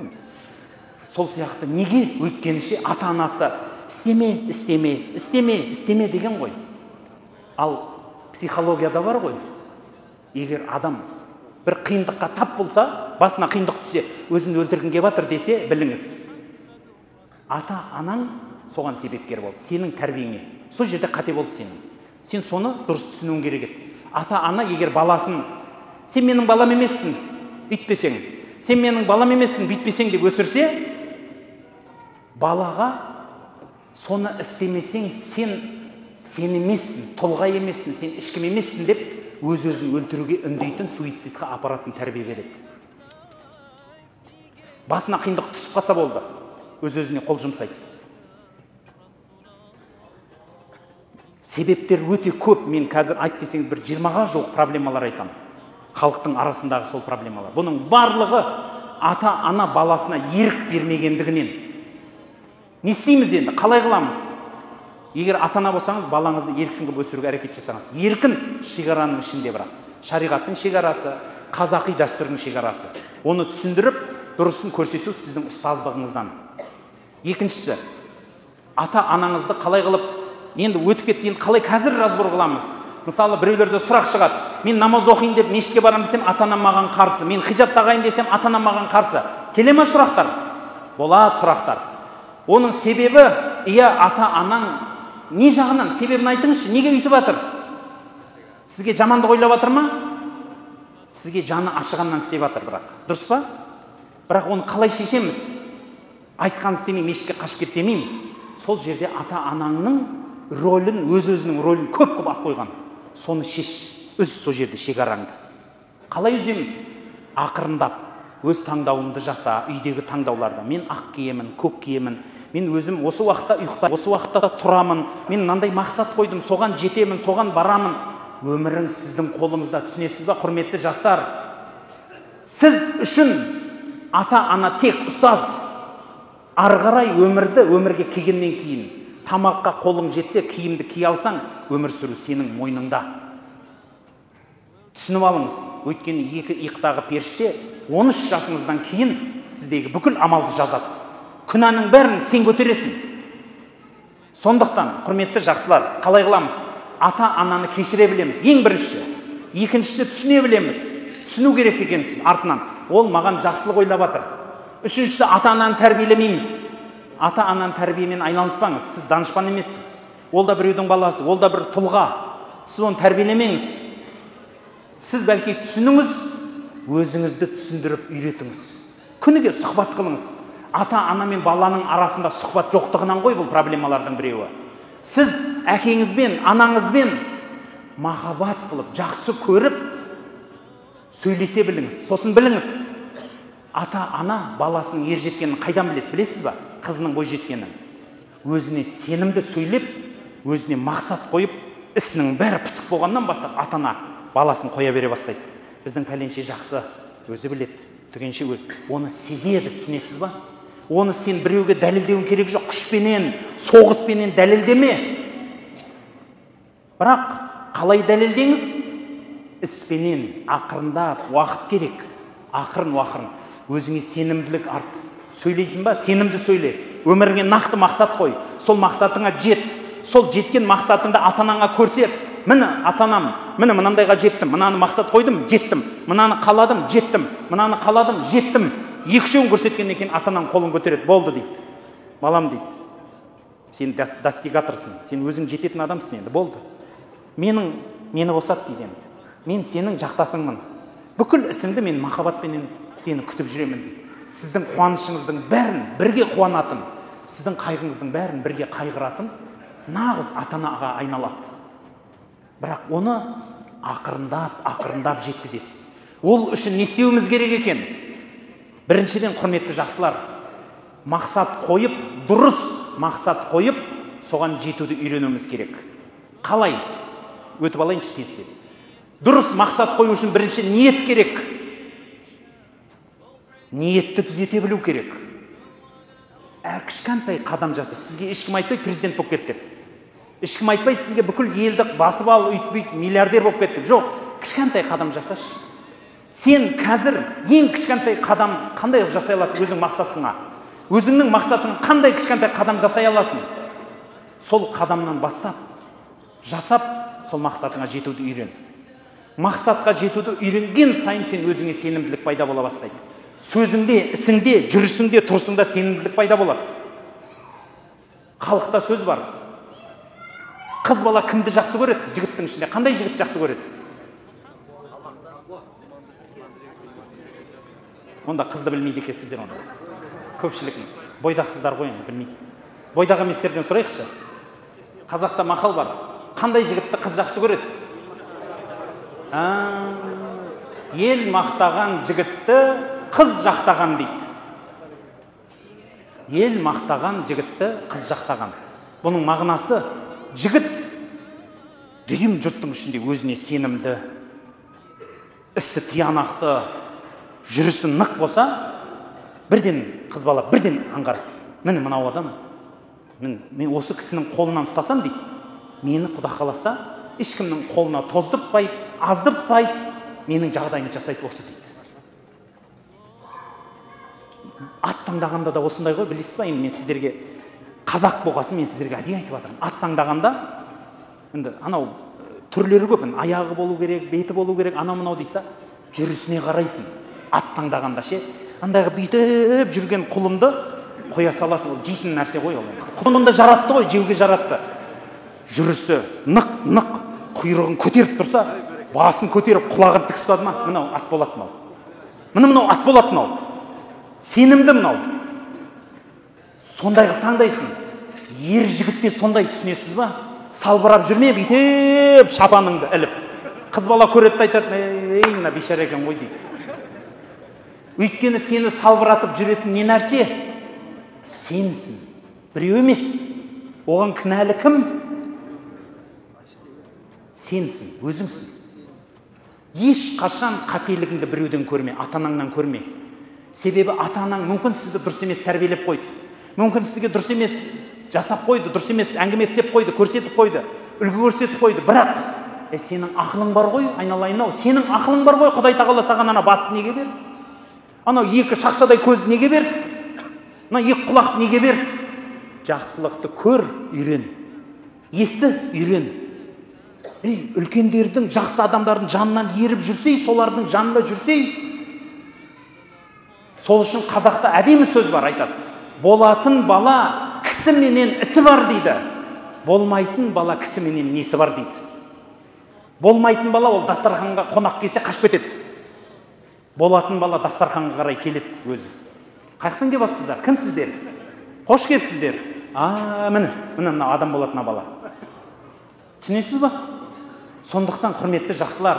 Сол сияқты неге? Өйткенше ата-анасы істеме деген ғой. Ал психологияда бар ғой. Егер адам бір қиындыққа тап болса, басына қиындық түсе, өзін өлтіргің келіп жатыр десе, біліңіз. Ата-анаң соған себепкер болды, сенің тәрбиеңе. Сол жерде қате болды сенің. Сен соны дұрыс түсінуің керек еді. Ата-ана егер баласын, сен менің балам емессің, үйтпесең, сен менің балам емессің, бүйтпесең деп өсірсе, балаға соны істемесең, сен емессің, тұлға емессің, сен ешкім емессің деп өз-өзін өлтіруге үндейтін, суицидқа апаратын тәрбие береді. Басына қиындық түсіп қалса болды, өз-өзіне қол жұмсайды. Себептер өте көп. Мен қазір айт десеңіз бір 20-ға жоқ проблемалар айтамын. Халықтың арасындағы сол проблемалар. Бұның барлығы ата-ана баласына ерік бермегендігінен. Не істейміз енді? Қалай қыламыз? Егер ата-ана болсаңыз, балаңызды еркін қылып өсіруге әрекет жасаңыз. Еркін шекараның ішінде бірақ. Шариғаттың шекарасы, қазақи дәстүрдің шекарасы. Оны түсіндіріп, дұрысын көрсету сіздің ұстаздығыңыздан. Екіншісі, ата-анаңызды қалай қылып, енді өтіп кетті, енді қалай қазір разбор қыламыз? Мысалы, біреулерде сұрақ шығады. Мен намаз оқиын деп мешітке барам десем, ата-анам маған қарсы. Мен хижап тағайын десем, ата-анам маған қарсы. Келе ме сұрақтар? Болады сұрақтар. Оның себебі, ата-анаң не жағынан? Себебін айтыңызшы, неге үйтіп жатыр? Сізге жамандық ойлап жатыр ма? Сізге жаны ашығаннан істеп жатыр бірақ. Дұрыс па? Бірақ оны қалай шешеміз? Айтқан істемей, мешітке қашып кет демеймін. Сол жерде ата-анаңның рөлін, өз-өзінің рөлін көп қылып алып қойған. Соны шеш, үз сол жерде шекараңды. Қалай үземіз? Ақырындап, өз таңдауыңды жаса, үйдегі таңдауларды. Мен ақ киемін, көк киемін. Мен өзім осы уақытта ұйықтаймын, осы уақытта тұрамын. Мен мынандай мақсат қойдым, соған жетемін, соған барамын. Өмірің сіздің қолыңызда, түсінесіз ба, құрметті жастар? Сіз үшін ата-ана тек ұстаз. Ары қарай өмірге келгеннен кейін тамаққа қолың жетсе, киімді ки алсаң, өмір сүру сенің мойныңда. түсініп алыңыз. Өйткені екі иықтағы періште 13 жасыңыздан кейін сіздегі бүкіл амалды жазады. Күнәнің бәрін сен көтересің. Сондықтан, құрметті жақсылар, қалай қыламыз? Ата-ананы кешіре білеміз, ең бірінші. Екіншісі, түсіне білеміз. Түсіну керек екенсіз артынан. Ол маған жақсылық ойлап жатыр. Үшіншісі, ата-ананы тәрбиелемейміз. Ата-ананы тәрбиемен айналыспаңыз. Сіз данышпан емессіз. Ол да біреудің баласы, ол да бір тұлға. Сіз оны тәрбиелемеңіз. Сіз бәлки түсініңіз, өзіңізді түсіндіріп үйретіңіз. Күніге сұхбат қылыңыз. Ата-ана мен баланың арасында сұхбат жоқтығынан ғой бұл проблемалардың біреуі. Сіз әкеңізбен, анаңызбен махаббат қылып, жақсы көріп, сөйлесе біліңіз. Сосын біліңіз, ата-ана баласының ер жеткенін қайдан біледі, білесіз ба? Қызының бой жеткенін. Өзіне сенімді сөйлеп, өзіне мақсат қойып, ісінің бәрі пысық болғаннан бастап ата-ана баласын қоя бере бастайды. Біздің пәленше жақсы, өзі біледі, түгенше оны сезеді, түсінесіз ба? Оны сен біреуге дәлелдеуің керек жоқ, күшпенен, соғыспенен дәлелдеме. Бірақ қалай дәлелдеңіз? Іспенен, ақырындап, уақыт керек. Ақырын-уақырын. Өзіңе сенімділік арт. Сөйлейсің ба? Сенімді сөйле. Өміріңе нақты мақсат қой. Сол мақсатыңа жет. Сол жеткен мақсатыңды ата-анаңа көрсет. Міне ата-анам, міне мынандайға жеттім. Мынаны мақсат қойдым, жеттім. Мынаны қаладым, жеттім. Мынаны қаладым, жеттім. Екі-үшеуін көрсеткеннен кейін ата-анаң қолын көтереді, болды дейді. Балам дейді. Сен достигаторсың. Сен өзің жететін адамсың енді, болды. Мені босат дейді енді. Мен сенің жақтасыңмын. Бүкіл ісіңді мен махаббатпенен сені күтіп жүремін дейді. Сіздің қуанышыңыздың бәрін бірге қуанатын, сіздің қайғыңыздың бәрін бірге қайғыратын нағыз ата-анаға айналады. Бірақ оны ақырындап жеткізесіз. Ол үшін не істеуіміз керек екен? Біріншіден, құрметті жақсылар, мақсат қойып, дұрыс мақсат қойып, соған жетуді үйренуіміз керек. Қалай? Өтіп алайыншы тез-тез. Дұрыс мақсат қою үшін бірінші ниет керек. Ниетті түзете білу керек. Кішкентай қадам жаса. Сізге ешкім айтпайды, президент болып кет деп. Ешкім айтпайды, сізге бүкіл елді басып ал, үйтпейді, миллиардер болып кет деп. Жоқ, кішкентай қадам жасашы. Сен қазір ең кішкентай қадам қандай жасай аласың өзің мақсатыңа? Өзіңнің мақсатың қандай кішкентай қадам жасай аласың? Сол қадамнан бастап, жасап, сол мақсатыңа жетуді үйрен. Мақсатқа жетуді үйренген сайын сен өзіңе сенімділік пайда бола бастайды. Сөзіңде, ісіңде, жүрісіңде, тұрысыңда сенімділік пайда болады. Халықта сөз бар. Қыз бала кімді жақсы көреді? Жігіттің ішінде қандай жігіт жақсы көреді? Онда қызды білмейді екенсіздер онда. Көпшілігіңіз. Бойдақсыздар ғой, білмейді. Бойдақ еместерден сұрайықшы. Қазақта мақал бар. Қандай жігітті қыз жақсы көреді? Ел мақтаған жігітті қыз жақтаған дейді. Ел мақтаған жігітті қыз жақтаған. Бұның мағынасы, жігіт дүйім жұрттың ішінде өзіне сенімді, ісі тиянақты, жүрісі нық болса, бірден қыз бала бірден аңғарады. Міне мынау адам, мен осы кісінің қолынан ұстасам дейді. Мені Құда қаласа, ешкімнің қолына тоздыртпайды, аздыртпайды, менің жағдайымды жасайды осы дейді. Ат таңдағанда да осындай ғой, білесіз ба? Енді мен сіздерге қазақ болғасын, мен сіздерге әдейі айтып жатырмын. Ат таңдағанда, енді анау түрлері көп, аяғы болу керек, беті болу керек, анау-мынау дейді да, жүрісіне қарайсың. Ат таңдағанда ше, андайға бүйтіп жүрген құлынды қоя саласың, ол жейтін нәрсе ғой ол. Құлынды жаратты ғой, жеуге жаратты. Жүрісі нық, құйрығын көтеріп тұрса, басын көтеріп құлағын тік ұстады ма? Мынау ат болады мынау. Мынау ат болады мынау. Сенімді мынау. Сондайғы таңдайсың. Ер жігітте сондай, түсінесіз ба? Салбырап жүрме, бүйтіп шапаныңды іліп. Қыз бала көреді айтады, ей, мына бейшара екен ғой дейді. Өйткені сені салбыратып жүретін не нәрсе? Сенсің. Біреу емес. Оған кінәлі кім? Сенсің, өзіңсің. Еш қашан қателігіңді біреуден көрме, ата-анаңнан көрме. Себебі ата-анаң мүмкін сізді дұрыс емес тәрбиелеп қойды. Мүмкін сізге дұрыс емес жасап қойды, дұрыс емес әңгіме істеп қойды, көрсетіп қойды, үлгі көрсетіп қойды. Бірақ сенің ақылың бар ғой, айналайын ау, сенің ақылың бар ғой, Құдай тағала саған ана басты неге берді? Анау екі шақшадай көзді неге берді? Мына екі құлақты неге берді? Жақсылықты көр, үйрен. Есті, үйрен. Үлкендердің, жақсы адамдардың жанынан еріп жүрсей, солардың жанында жүрсей. Сол үшін қазақта әдемі сөз бар, айтады. Болатын бала кісі менен ісі бар дейді. Болмайтын бала кісі менен несі бар дейді. Болмайтын бала ол дастарханға қонақ келсе қашып кетеді. Болатын бала дастарханға қарай келеді өзі. Қаяқтан келіп жатсыздар? Кімсіздер? Қош келіпсіздер. Міне адам болатын бала. Түсінесіз ба? Сондықтан құрметті жақсылар,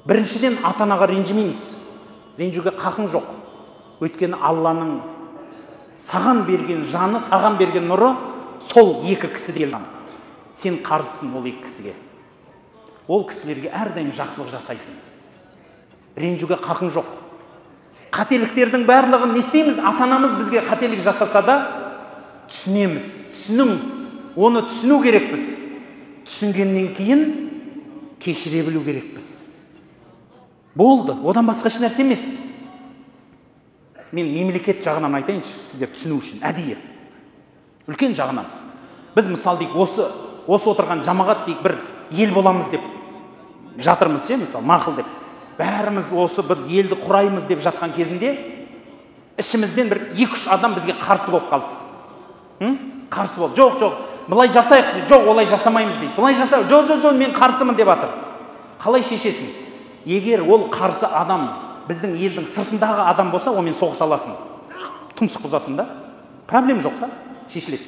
біріншіден ата-анаға ренжімейміз. Ренжуге қақың жоқ. Өйткені Алланың саған берген жаны, саған берген нұры сол екі кісі келген. Сен қарызсың ол екі кісіге. Ол кісілерге әрдайым жақсылық жасайсың. Ренжуге қақың жоқ. Қателіктердің барлығын не істейміз? Ата-анамыз бізге қателік жасаса да түсінеміз. Оны түсіну керекпіз. Түсінгеннен кейін кешіре білу керекпіз. Болды, одан басқа еш нәрсе емес. Мен мемлекет жағынан айтайыншы, сіздер түсіну үшін, әдейі. Үлкен жағынан. Біз мысал дейік, осы отырған жамағат дейік, бір ел боламыз деп жатырмыз, мысал, мақыл деп. Бәріміз осы бір елді құраймыз деп жатқан кезінде, ішімізден бір 2-3 адам бізге қарсы болып қалды. Қарсы болып, жоқ, былай жасайық, жоқ, олай жасамаймыз дейді. Былай жасайық, жоқ, мен қарсымын деп жатыр. Қалай шешесің? Егер ол қарсы адам біздің елдің сыртындағы адам болса, онымен соғыс аласың. Тұмсық бұзасың да. Проблем жоқ та, шешіледі.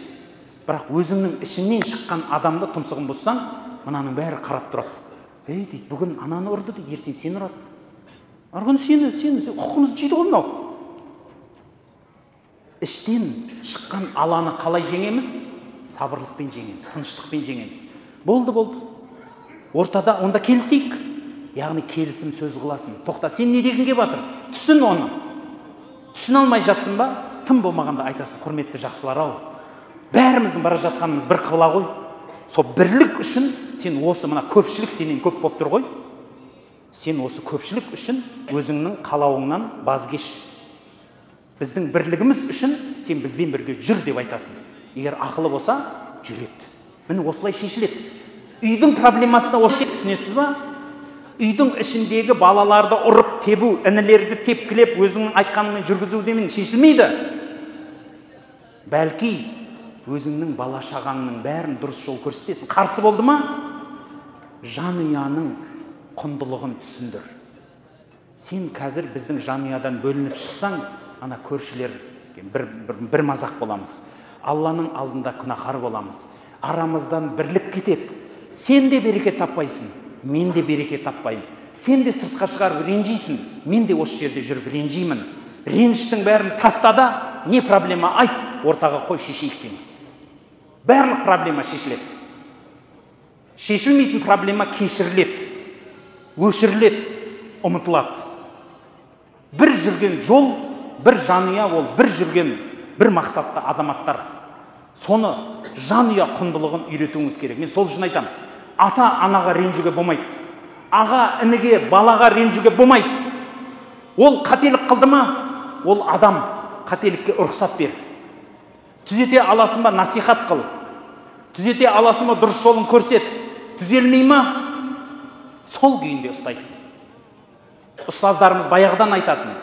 Бірақ өзіңнің ішінен шыққан адамды тұмсығын бұзсаң, мынаның бәрі қарап тұрады. Дейді, бүгін ананы ұрды дейді, ертең сені ұрады. Арғын сені, құқымызды жейді ғой мынау. Іштен шыққан аланы қалай жеңеміз? Сабырлықпен жеңеміз, тыныштықпен жеңеміз. Болды. Ортада онда келісейік. Яғни келісім сөз қыласың. Тоқта, сен не дегенге батыр? Түсін оны. Түсін алмай жатсың ба? Тым болмағанда айтасың, құрметті жақсылар-ау. Бәріміздің бара жатқанымыз бір қыбыла ғой. Сол бірлік үшін сен осы мына көпшілік сенен көп болып тұр ғой. Сен осы көпшілік үшін өзіңнің қалауыңнан баз кеш. Біздің бірлігіміз үшін сен бізбен бірге жүр деп айтасың. Егер ақылы болса, жүреді. Міне осылай шешіледі. Үйдің проблемасына осы түсінесіз ба? Үйдің ішіндегі балаларды ұрып тебу, інілерді тепкілеп, өзіңнің айтқаныңмен жүргізу демен шешілмейді. Бәлки өзіңнің бала шағаңның бәрін дұрыс жол көрсетесің. Қарсы болды ма? Жанұяның құндылығын түсіндір. Сен қазір біздің жанұядан бөлініп шықсаң, ана көршілер бір мазақ боламыз. Алланың алдында күнәһар боламыз. Арамыздан бірлік кетеді. Сен де береке таппайсың, мен де береке таппаймын. Сен де сыртқа шығарып ренжейсің, мен де осы жерде жүріп ренжеймін. Реніштің бәрін тастада, не проблема айт, ортаға қой, шешейік дейміз. Барлық проблема шешіледі. Шешілмейтін проблема кешіріледі, өшіріледі, ұмытылады. Бір жүрген жол, бір жанұя ол, бір жүрген, бір мақсатты азаматтар. Соны жанұя құндылығын үйретуіңіз керек. Мен сол үшін айтам, ата-анаға ренжуге болмайды. Аға, ініге, балаға ренжуге болмайды. Ол қателік қылды ма? Ол адам, қателікке рұқсат бер. Түзете аласың ба, насихат қыл. Түзете аласың ба, дұрыс жолын көрсет. Түзелмей ма? Сол күйінде ұстайсың. Ұстаздарымыз баяғыдан айтатын,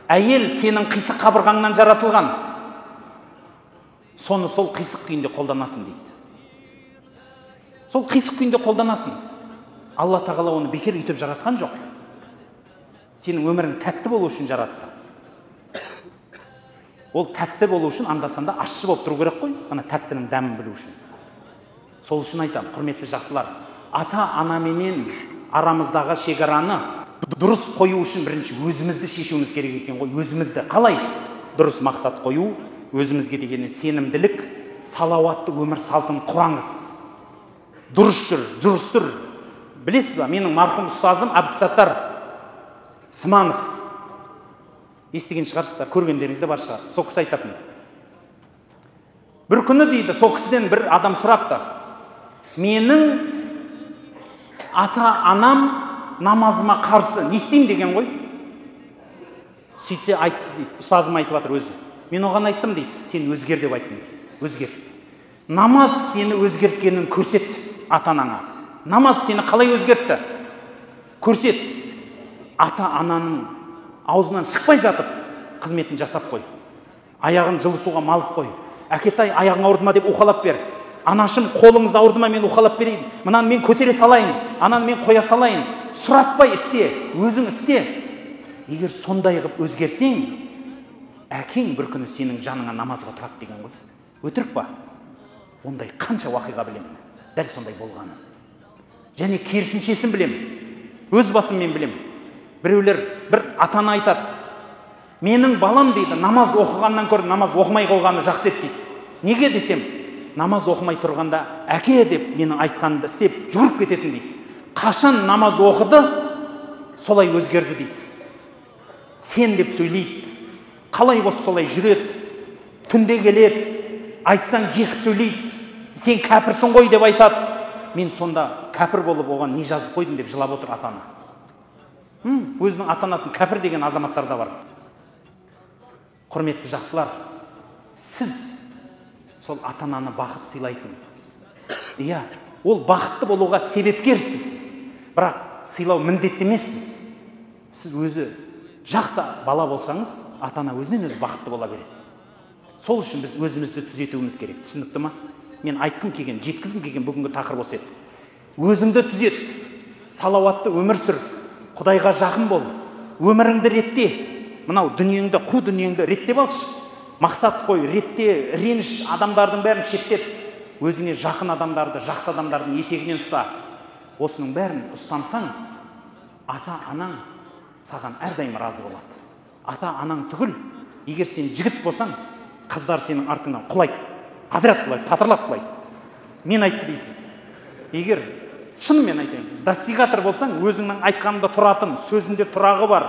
әйел сенің қисық қабырғаңнан жаратылған. Соны сол қисық күйінде қолданасың дейді. Сол қисық күйінде қолданасың. Алла тағала оны бекер үйтіп жаратқан жоқ. Сенің өмірің тәтті болу үшін жаратты. Ол тәтті болу үшін анда-санда ащы болып тұру керек қой, ана тәттінің дәмін білу үшін. Сол үшін айтам, құрметті жақсылар, ата-анаменен арамыздағы шекараны дұрыс қою үшін бірінші өзімізді шешуіміз керек екен ғой. Өзімізді қалай дұрыс мақсат қою, өзімізге деген сенімділік, салауатты өмір салтын құраңыз. Дұрыс жүр, жүрістір. Білесіз ба, менің марқұм ұстазым Әбдісаттар Сманов. Естіген шығарсыздар, көргендеріңізде бар шығар. Сол кісі айтатын. Бір күні дейді, сол кісіден бір адам сұрапты. Менің ата анам намазыма қарсы, не істеймін деген ғой. Сөйтсе айтты дейді, ұстазым айтып жатыр өзі. Мен оған айттым дейді, сен өзгер деп айттым дейді, өзгер. Намаз сені өзгерткенін көрсет ата анаңа. Намаз сені қалай өзгертті? Көрсет. Ата ананың аузынан шықпай жатып қызметін жасап қой. Аяғын жылы суға малып қой. Әкетай, аяғың ауырды ма деп уқалап бер. Анашым, қолыңыз ауырды ма, мен уқалап берейін. Мынаны мен көтере салайын, ананы мен қоя салайын. Сұратпай істе, өзің істе. Егер сондай қылып өзгерсең, әкең бір күні сенің жаныңа намазға тұрады деген ғой. Өтірік па? Ондай қанша уақиға білемін. Дәл сондай болғаны. Және керісіншесін білемін. Өз басым мен білемін. Біреулер бір атана айтады. Менің балам дейді, намаз оқығаннан көрі намаз оқымай қалғаны жақсы еді дейді. Неге десем, намаз оқымай тұрғанда әке деп менің айтқанымды істеп жүгіріп кететін дейді. Қашан намаз оқыды, солай өзгерді дейді. Сен деп сөйлейді. Қалай болса солай жүреді. Түнде келеді. Айтсаң жекіп сөйлейді. Сен кәпірсің ғой деп айтады. Мен сонда кәпір болып оған не жазып қойдым деп жылап отыр ата-ана. Өзінің ата-анасын кәпір деген азаматтар да бар. Құрметті жақсылар, сіз сол ата-ананы бақыт сыйлайтын. Иә, ол бақытты болуға себепкерсіз. Бірақ сыйлау міндетті емессіз. Сіз өзі жақсы бала болсаңыз, ата-ана өзінен өзі бақытты бола береді. Сол үшін біз өзімізді түзетуіміз керек. Түсінікті ма? Мен айтқым келген, жеткізгім келген бүгінгі тақырып осы еді. Өзіңді түзет, салауатты өмір сүр, Құдайға жақын бол, өміріңді ретте, мынау дүниеңді, қу дүниеңді реттеп алшы. Мақсат қой, ретте, реніш адамдардың бәрін шеттеп, өзіңе жақын адамдарды, жақсы адамдардың етегінен ұста. Осының бәрін ұстансаң, ата-анаң саған әрдайым разы болады. Ата-анаң түгіл, егер сен жігіт болсаң, қыздар сенің артыңнан құлайды, қадырат құлайды, патырлап құлайды. Мен айтты дейсің. Егер шынымен айтайын, достигатор болсаң, өзіңнің айтқанында тұратын, сөзінде тұрағы бар,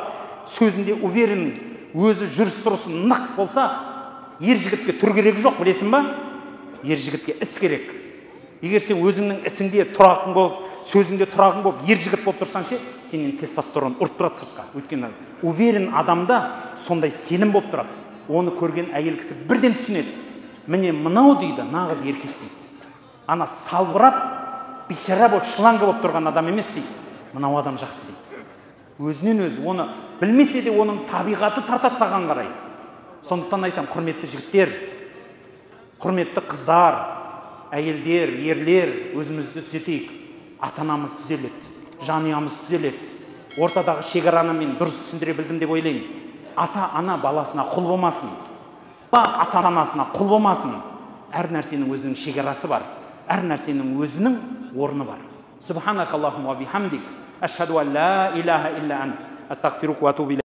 сөзінде уверен, өзі жүріс-тұрысы нық болса, ер жігітке түр керегі жоқ, білесің ба? Ер жігітке іс керек. Егер сен өзіңнің ісіңде тұрағың болып, сөзінде тұрағың болып, ер жігіт болып тұрсаң ше, сенен тестостерон ұрып тұрады сыртқа. Өйткені уверен адамда сондай сенім болып тұрады. Оны көрген әйел кісі бірден түсінеді. Міне мынау дейді, нағыз еркек дейді. Ана салбырап, бейшара болып, шланга болып тұрған адам емес дейді. Мынау адам жақсы дейді. Өзінен өзі, оны білмесе де оның табиғаты тартады саған қарай. Сондықтан айтам, құрметті жігіттер, құрметті қыздар, әйелдер, ерлер, өзімізді түзетейік. Ата-анамыз түзеледі, жанұямыз түзеледі. Ортадағы шекараны мен дұрыс түсіндіре білдім деп ойлаймын. Ата-ана баласына құл болмасын. Ата-анасына құл болмасын. Әр нәрсенің өзінің шекарасы бар. Әр нәрсенің өзінің орны бар. Субханакаллахумма ва бихамдик, ашхаду ан ла илаха илля ант, астағфирука ва атубу илейк.